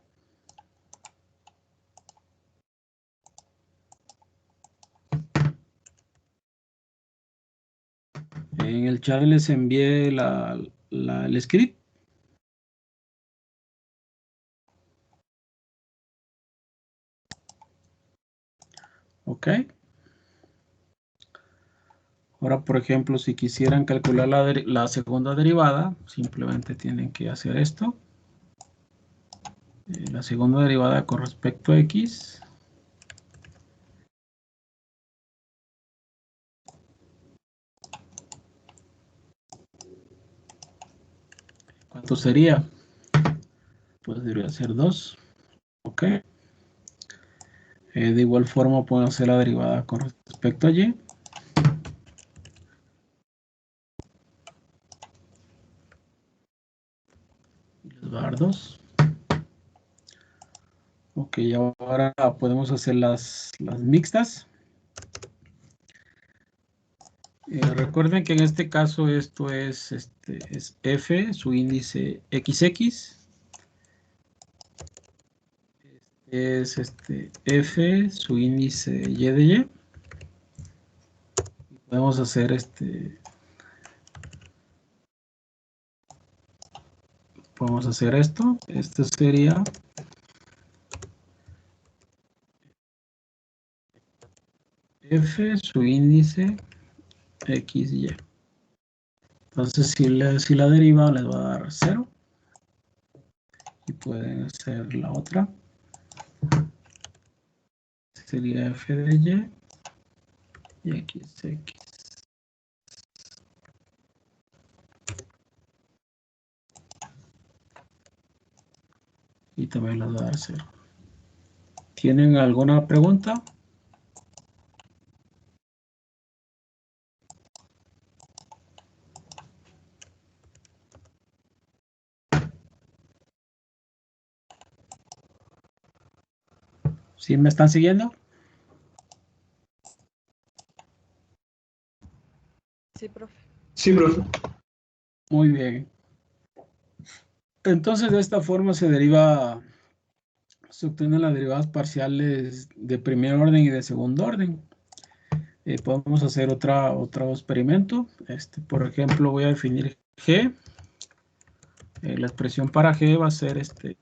En el chat les envié el script. Ok. Ahora, por ejemplo, si quisieran calcular la segunda derivada, simplemente tienen que hacer esto. La segunda derivada con respecto a x. ¿Cuánto sería? Pues debería ser 2. Ok. De igual forma pueden hacer la derivada con respecto a y. Y les va a dar 2. Ok, ahora podemos hacer las mixtas. Recuerden que en este caso esto es f, su índice xx. Es f, su índice y de y. Podemos hacer podemos hacer esto. Esto sería f, su índice xy. Entonces si la deriva les va a dar 0. Y pueden hacer la otra. Sería f de y xx. Y también les va a dar 0. ¿Tienen alguna pregunta? ¿Sí me están siguiendo? Sí, profe. Sí, profe. Muy bien. Entonces de esta forma se obtienen las derivadas parciales de primer orden y de segundo orden. Podemos hacer otro experimento. Por ejemplo, voy a definir g. La expresión para g va a ser que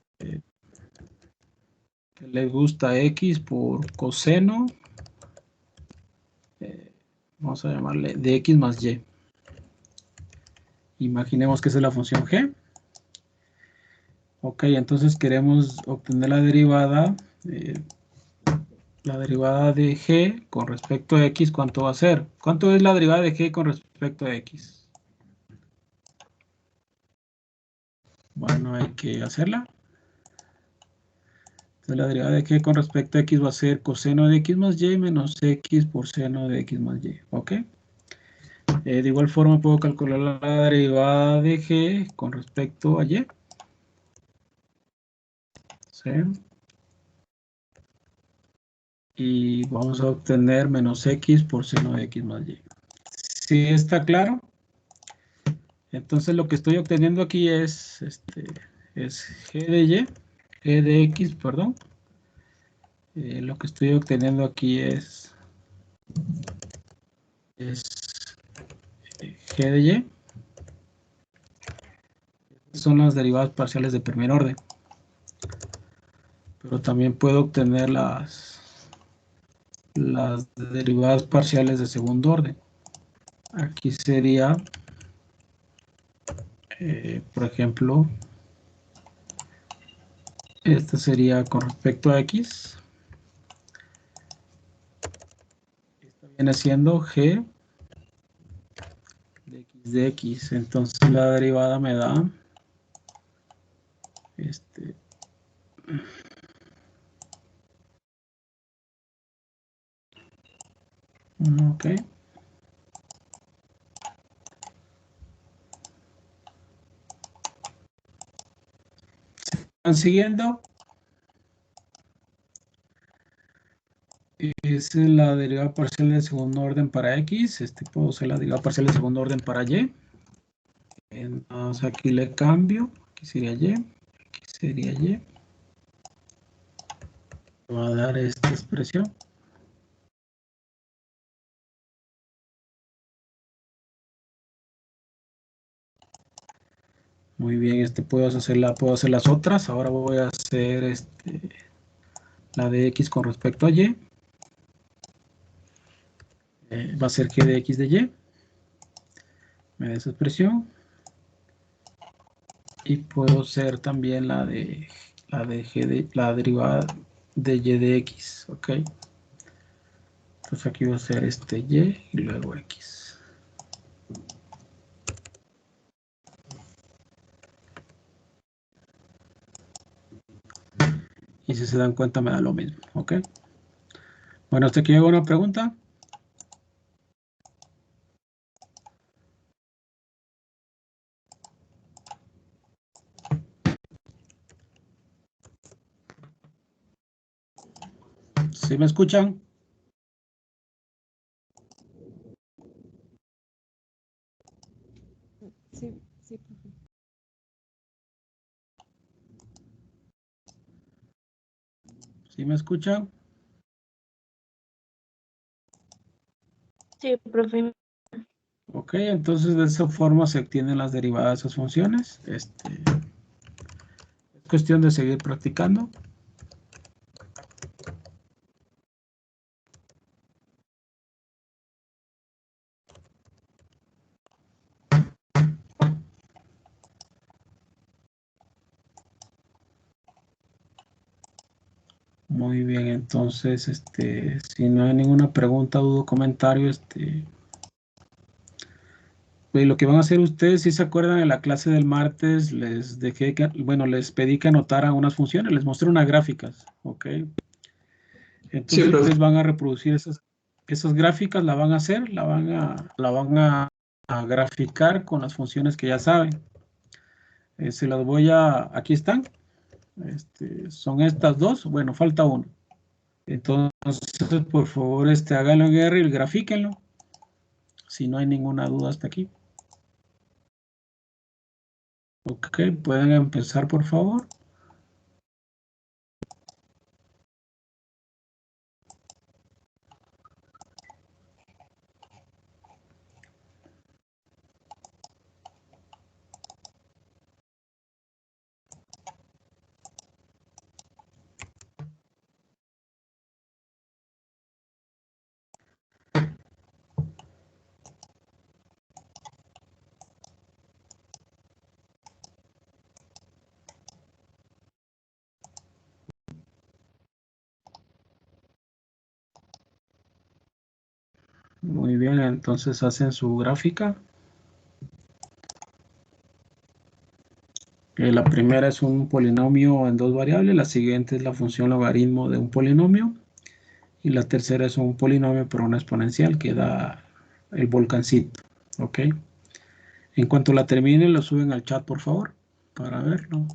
que les gusta x por coseno, vamos a llamarle de x más y. Imaginemos que esa es la función g. Ok, entonces queremos obtener la derivada de g con respecto a x. ¿Cuánto va a ser? ¿Cuánto es la derivada de g con respecto a x? Bueno, hay que hacerla. Entonces la derivada de g con respecto a x va a ser coseno de x más y menos x por seno de x más y. ¿Ok? De igual forma puedo calcular la derivada de g con respecto a y. ¿Sí? Y vamos a obtener menos x por seno de x más y. ¿Sí está claro? Entonces lo que estoy obteniendo aquí es g de y, g de x, perdón. Lo que estoy obteniendo aquí es g de y. Son las derivadas parciales de primer orden. Pero también puedo obtener las derivadas parciales de segundo orden. Aquí sería, por ejemplo, esta sería con respecto a x. Esta viene siendo g de x. Entonces la derivada me da ok. ¿Están siguiendo? Esa es la derivada parcial de segundo orden para x. Puedo hacer la derivada parcial de segundo orden para y. Entonces aquí le cambio. Aquí sería y. Aquí sería y. Va a dar esta expresión. Muy bien, puedo hacer las otras. Ahora voy a hacer la de x con respecto a y. Va a ser g de x de y. Me da esa expresión. Y puedo hacer también la derivada de y de x. Ok. Entonces aquí va a ser y y luego x. Y si se dan cuenta me da lo mismo. Ok. Bueno, ¿hasta aquí llegó una pregunta? ¿Sí me escuchan? Sí, sí, profe. ¿Sí me escuchan? Sí, profe. Ok, entonces de esa forma se obtienen las derivadas de esas funciones. Es cuestión de seguir practicando. Muy bien, entonces, si no hay ninguna pregunta, duda o comentario, pues lo que van a hacer ustedes, si se acuerdan de la clase del martes, les dejé les pedí que anotaran unas funciones, les mostré unas gráficas, ¿ok? Entonces profe. ustedes van a reproducir esas gráficas, la van a hacer, la van a graficar con las funciones que ya saben. Se las aquí están, son estas dos, bueno, falta uno. Entonces, por favor, háganlo en R y grafíquenlo, si no hay ninguna duda hasta aquí. Ok, pueden empezar, por favor. Muy bien, entonces hacen su gráfica. La primera es un polinomio en dos variables, la siguiente es la función logaritmo de un polinomio y la tercera es un polinomio por una exponencial que da el volcancito. ¿Ok? En cuanto la terminen, lo suben al chat, por favor, para verlo.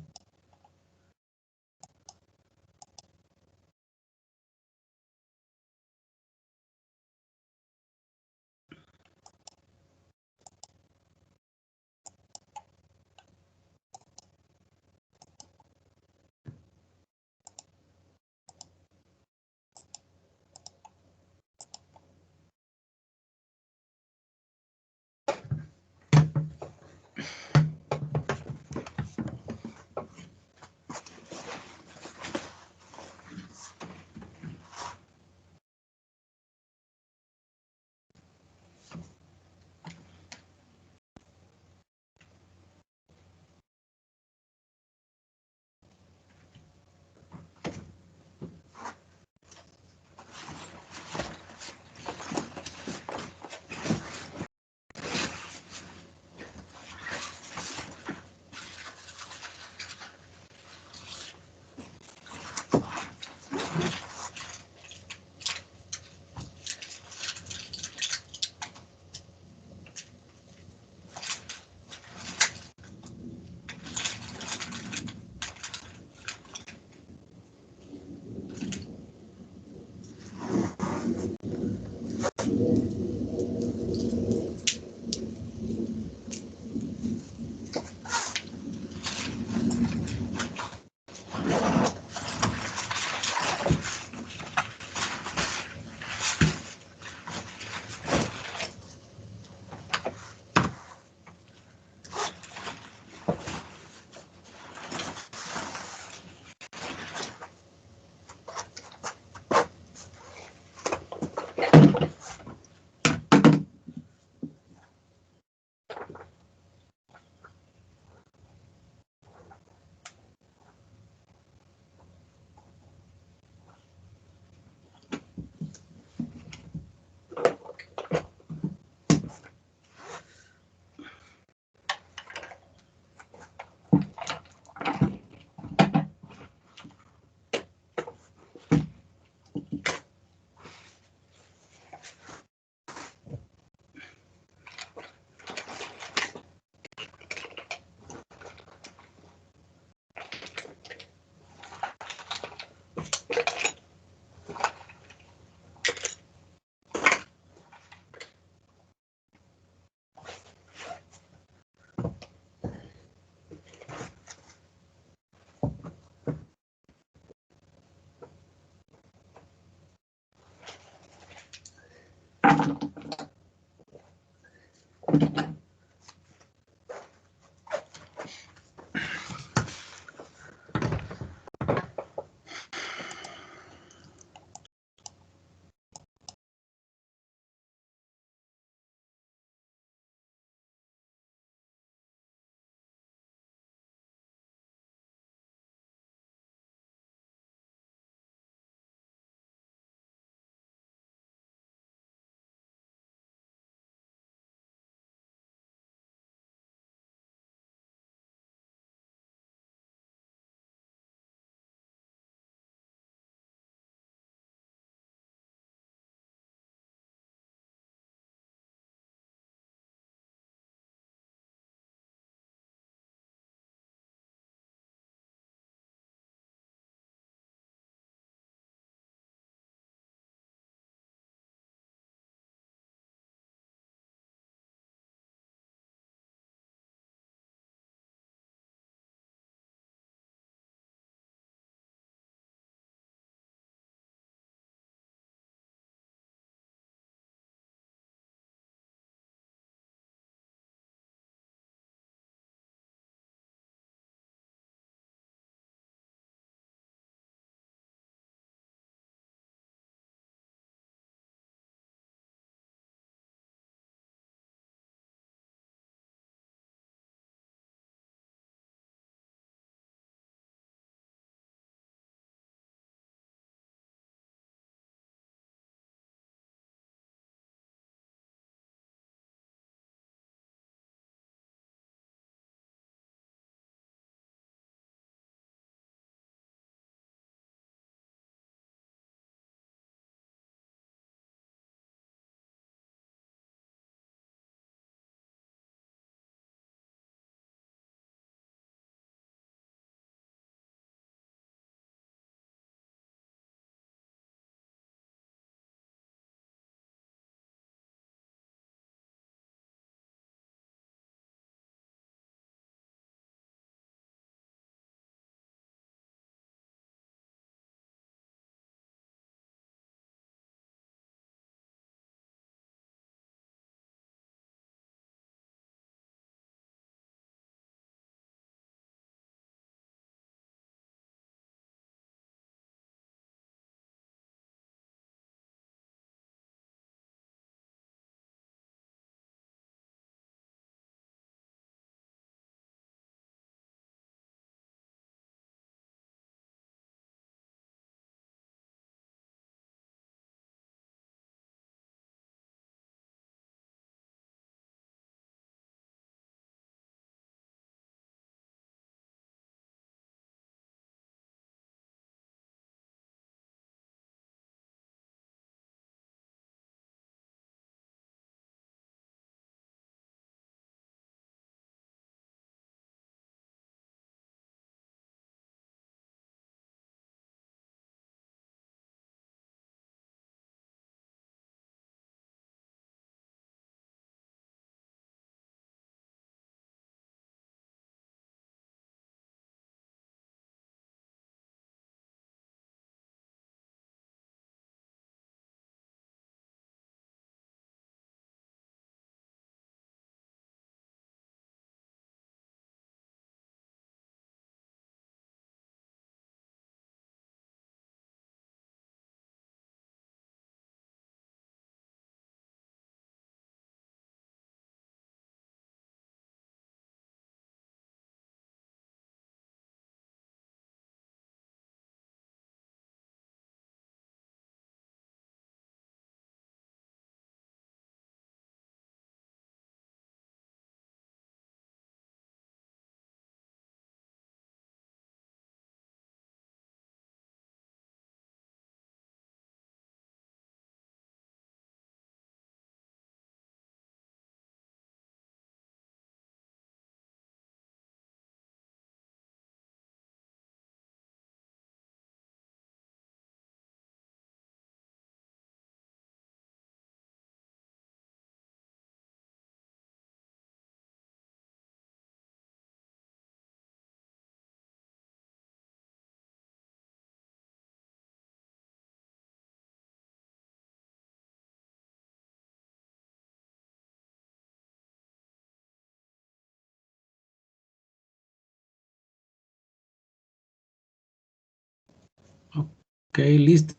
Ok, listo.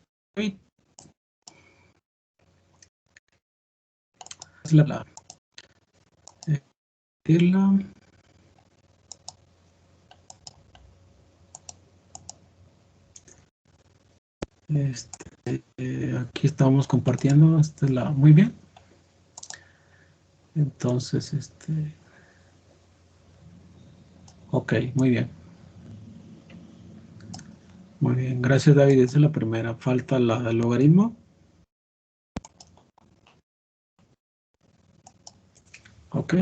La, decirla. Aquí estamos compartiendo. Muy bien. Entonces, ok, muy bien. Muy bien, gracias David. Esa es la primera. Falta el logaritmo. Ok.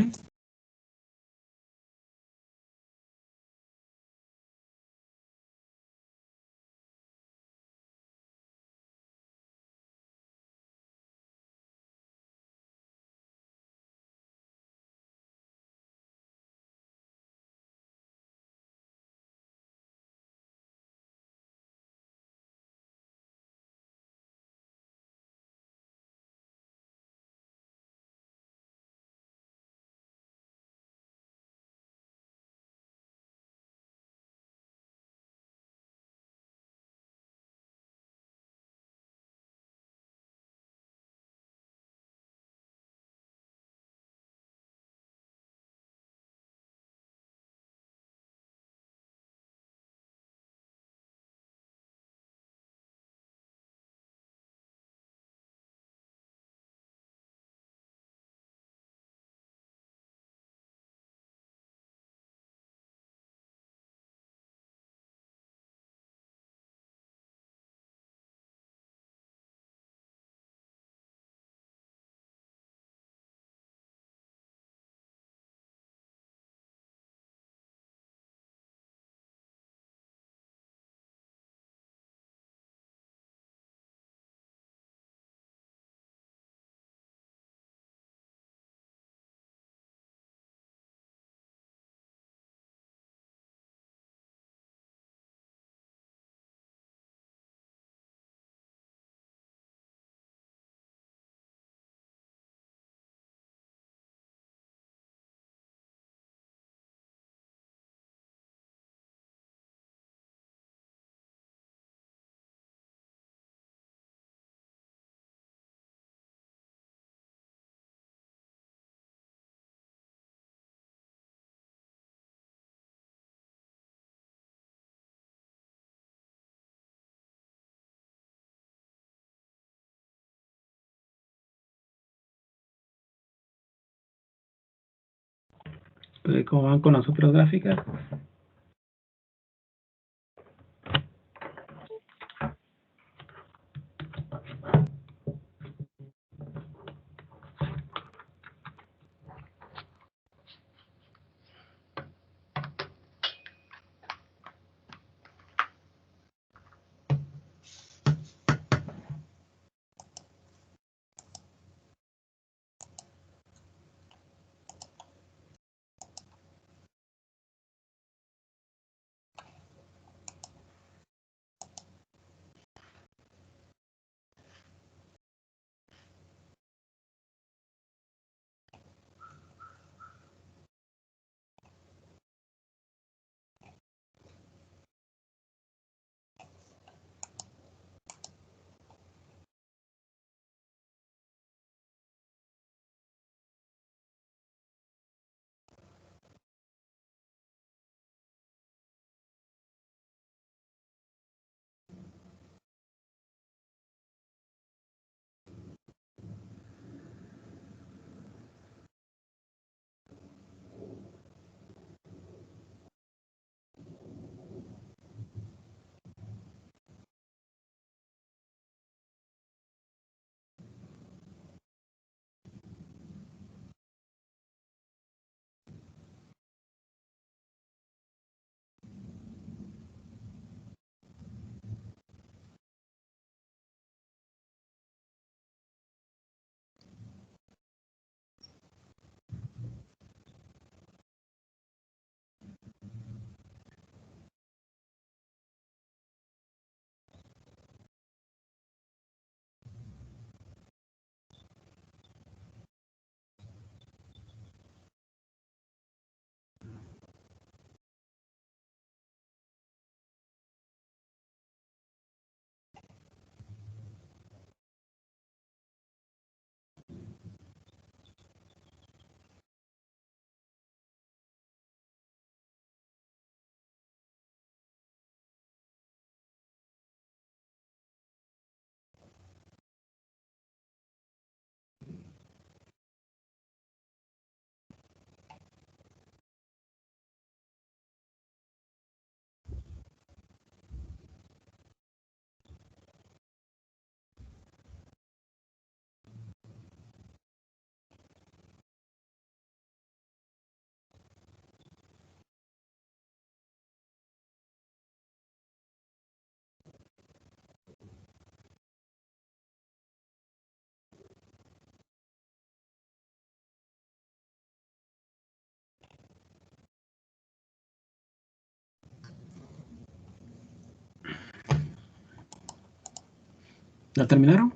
¿Cómo van con las otras gráficas? ¿La terminaron?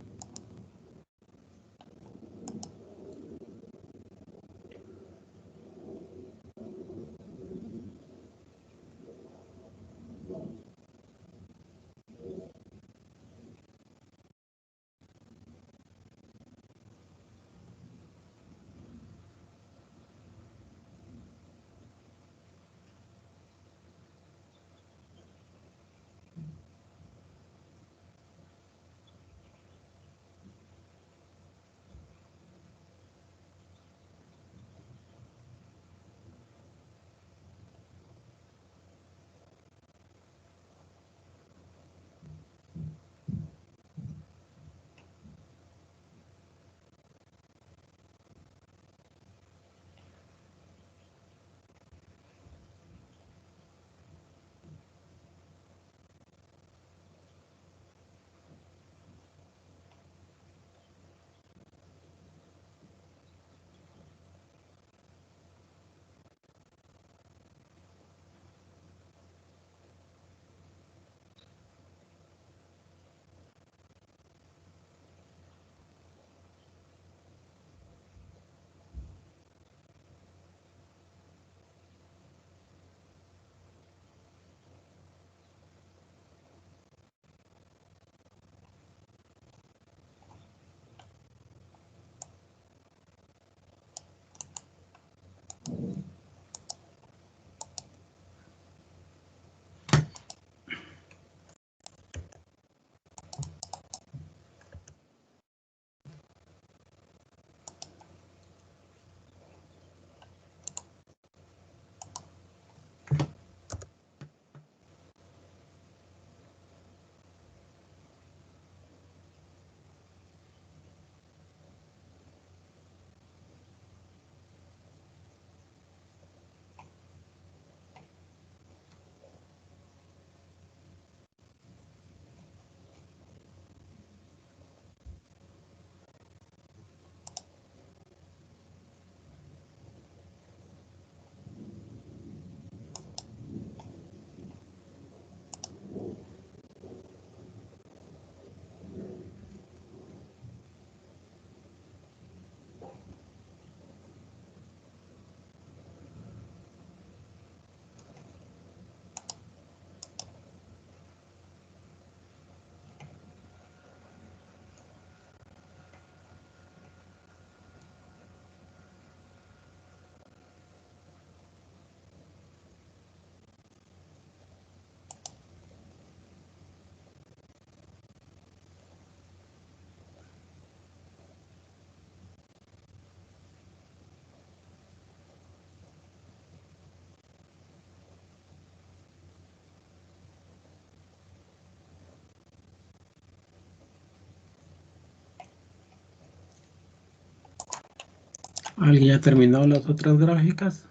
¿Alguien ya terminó las otras gráficas?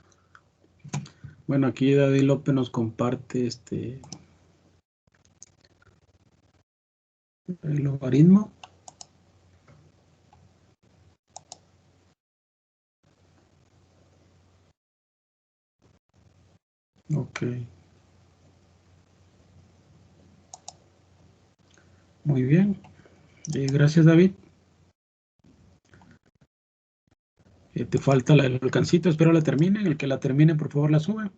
Bueno, aquí David López nos comparte el logaritmo. Ok. Muy bien. Gracias, David. Te falta el alcancito, espero la terminen. El que la termine, por favor, la sube.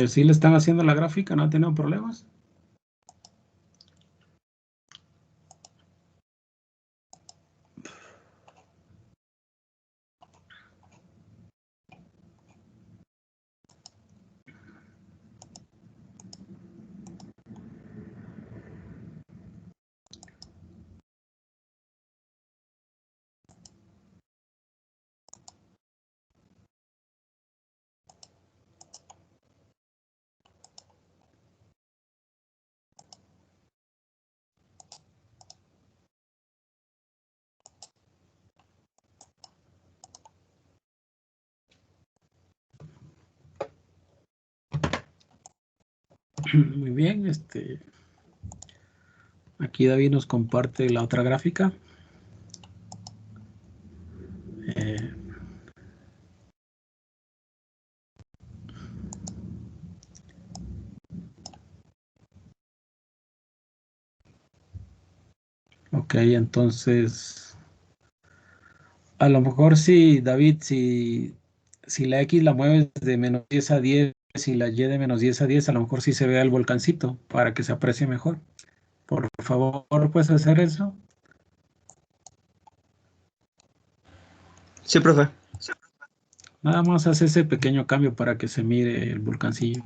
¿Sí le están haciendo la gráfica? ¿No ha tenido problemas? Muy bien, aquí David nos comparte la otra gráfica. Ok, entonces, a lo mejor sí, David, si la X la mueves de menos 10 a 10 y la Y de menos 10 a 10, a lo mejor sí se vea el volcancito para que se aprecie mejor. Por favor, ¿puedes hacer eso? Sí, profe. Nada más haz ese pequeño cambio para que se mire el volcancillo.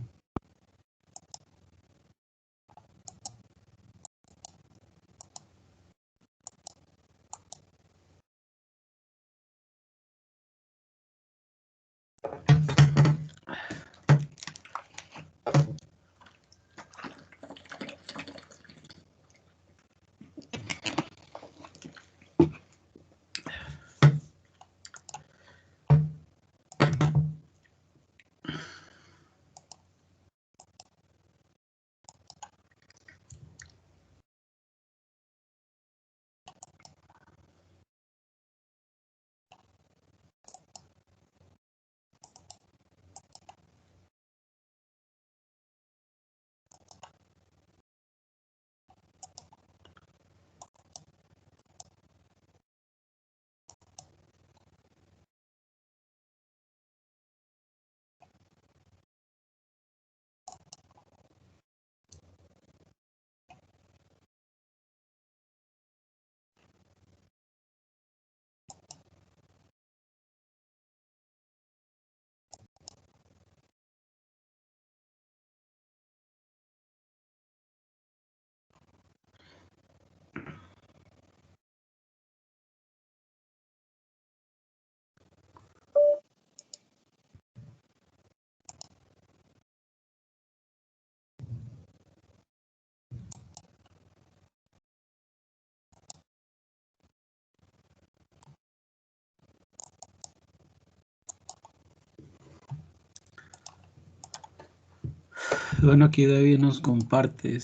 Bueno, aquí David nos comparte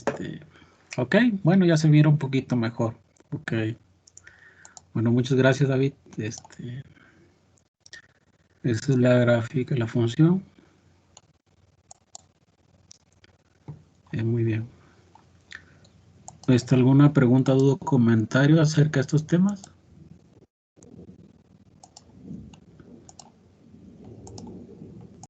Ok, bueno, ya se mira un poquito mejor. Ok. Bueno, muchas gracias, David. Esa es la gráfica, la función. Muy bien. ¿Alguna pregunta, duda o comentario acerca de estos temas?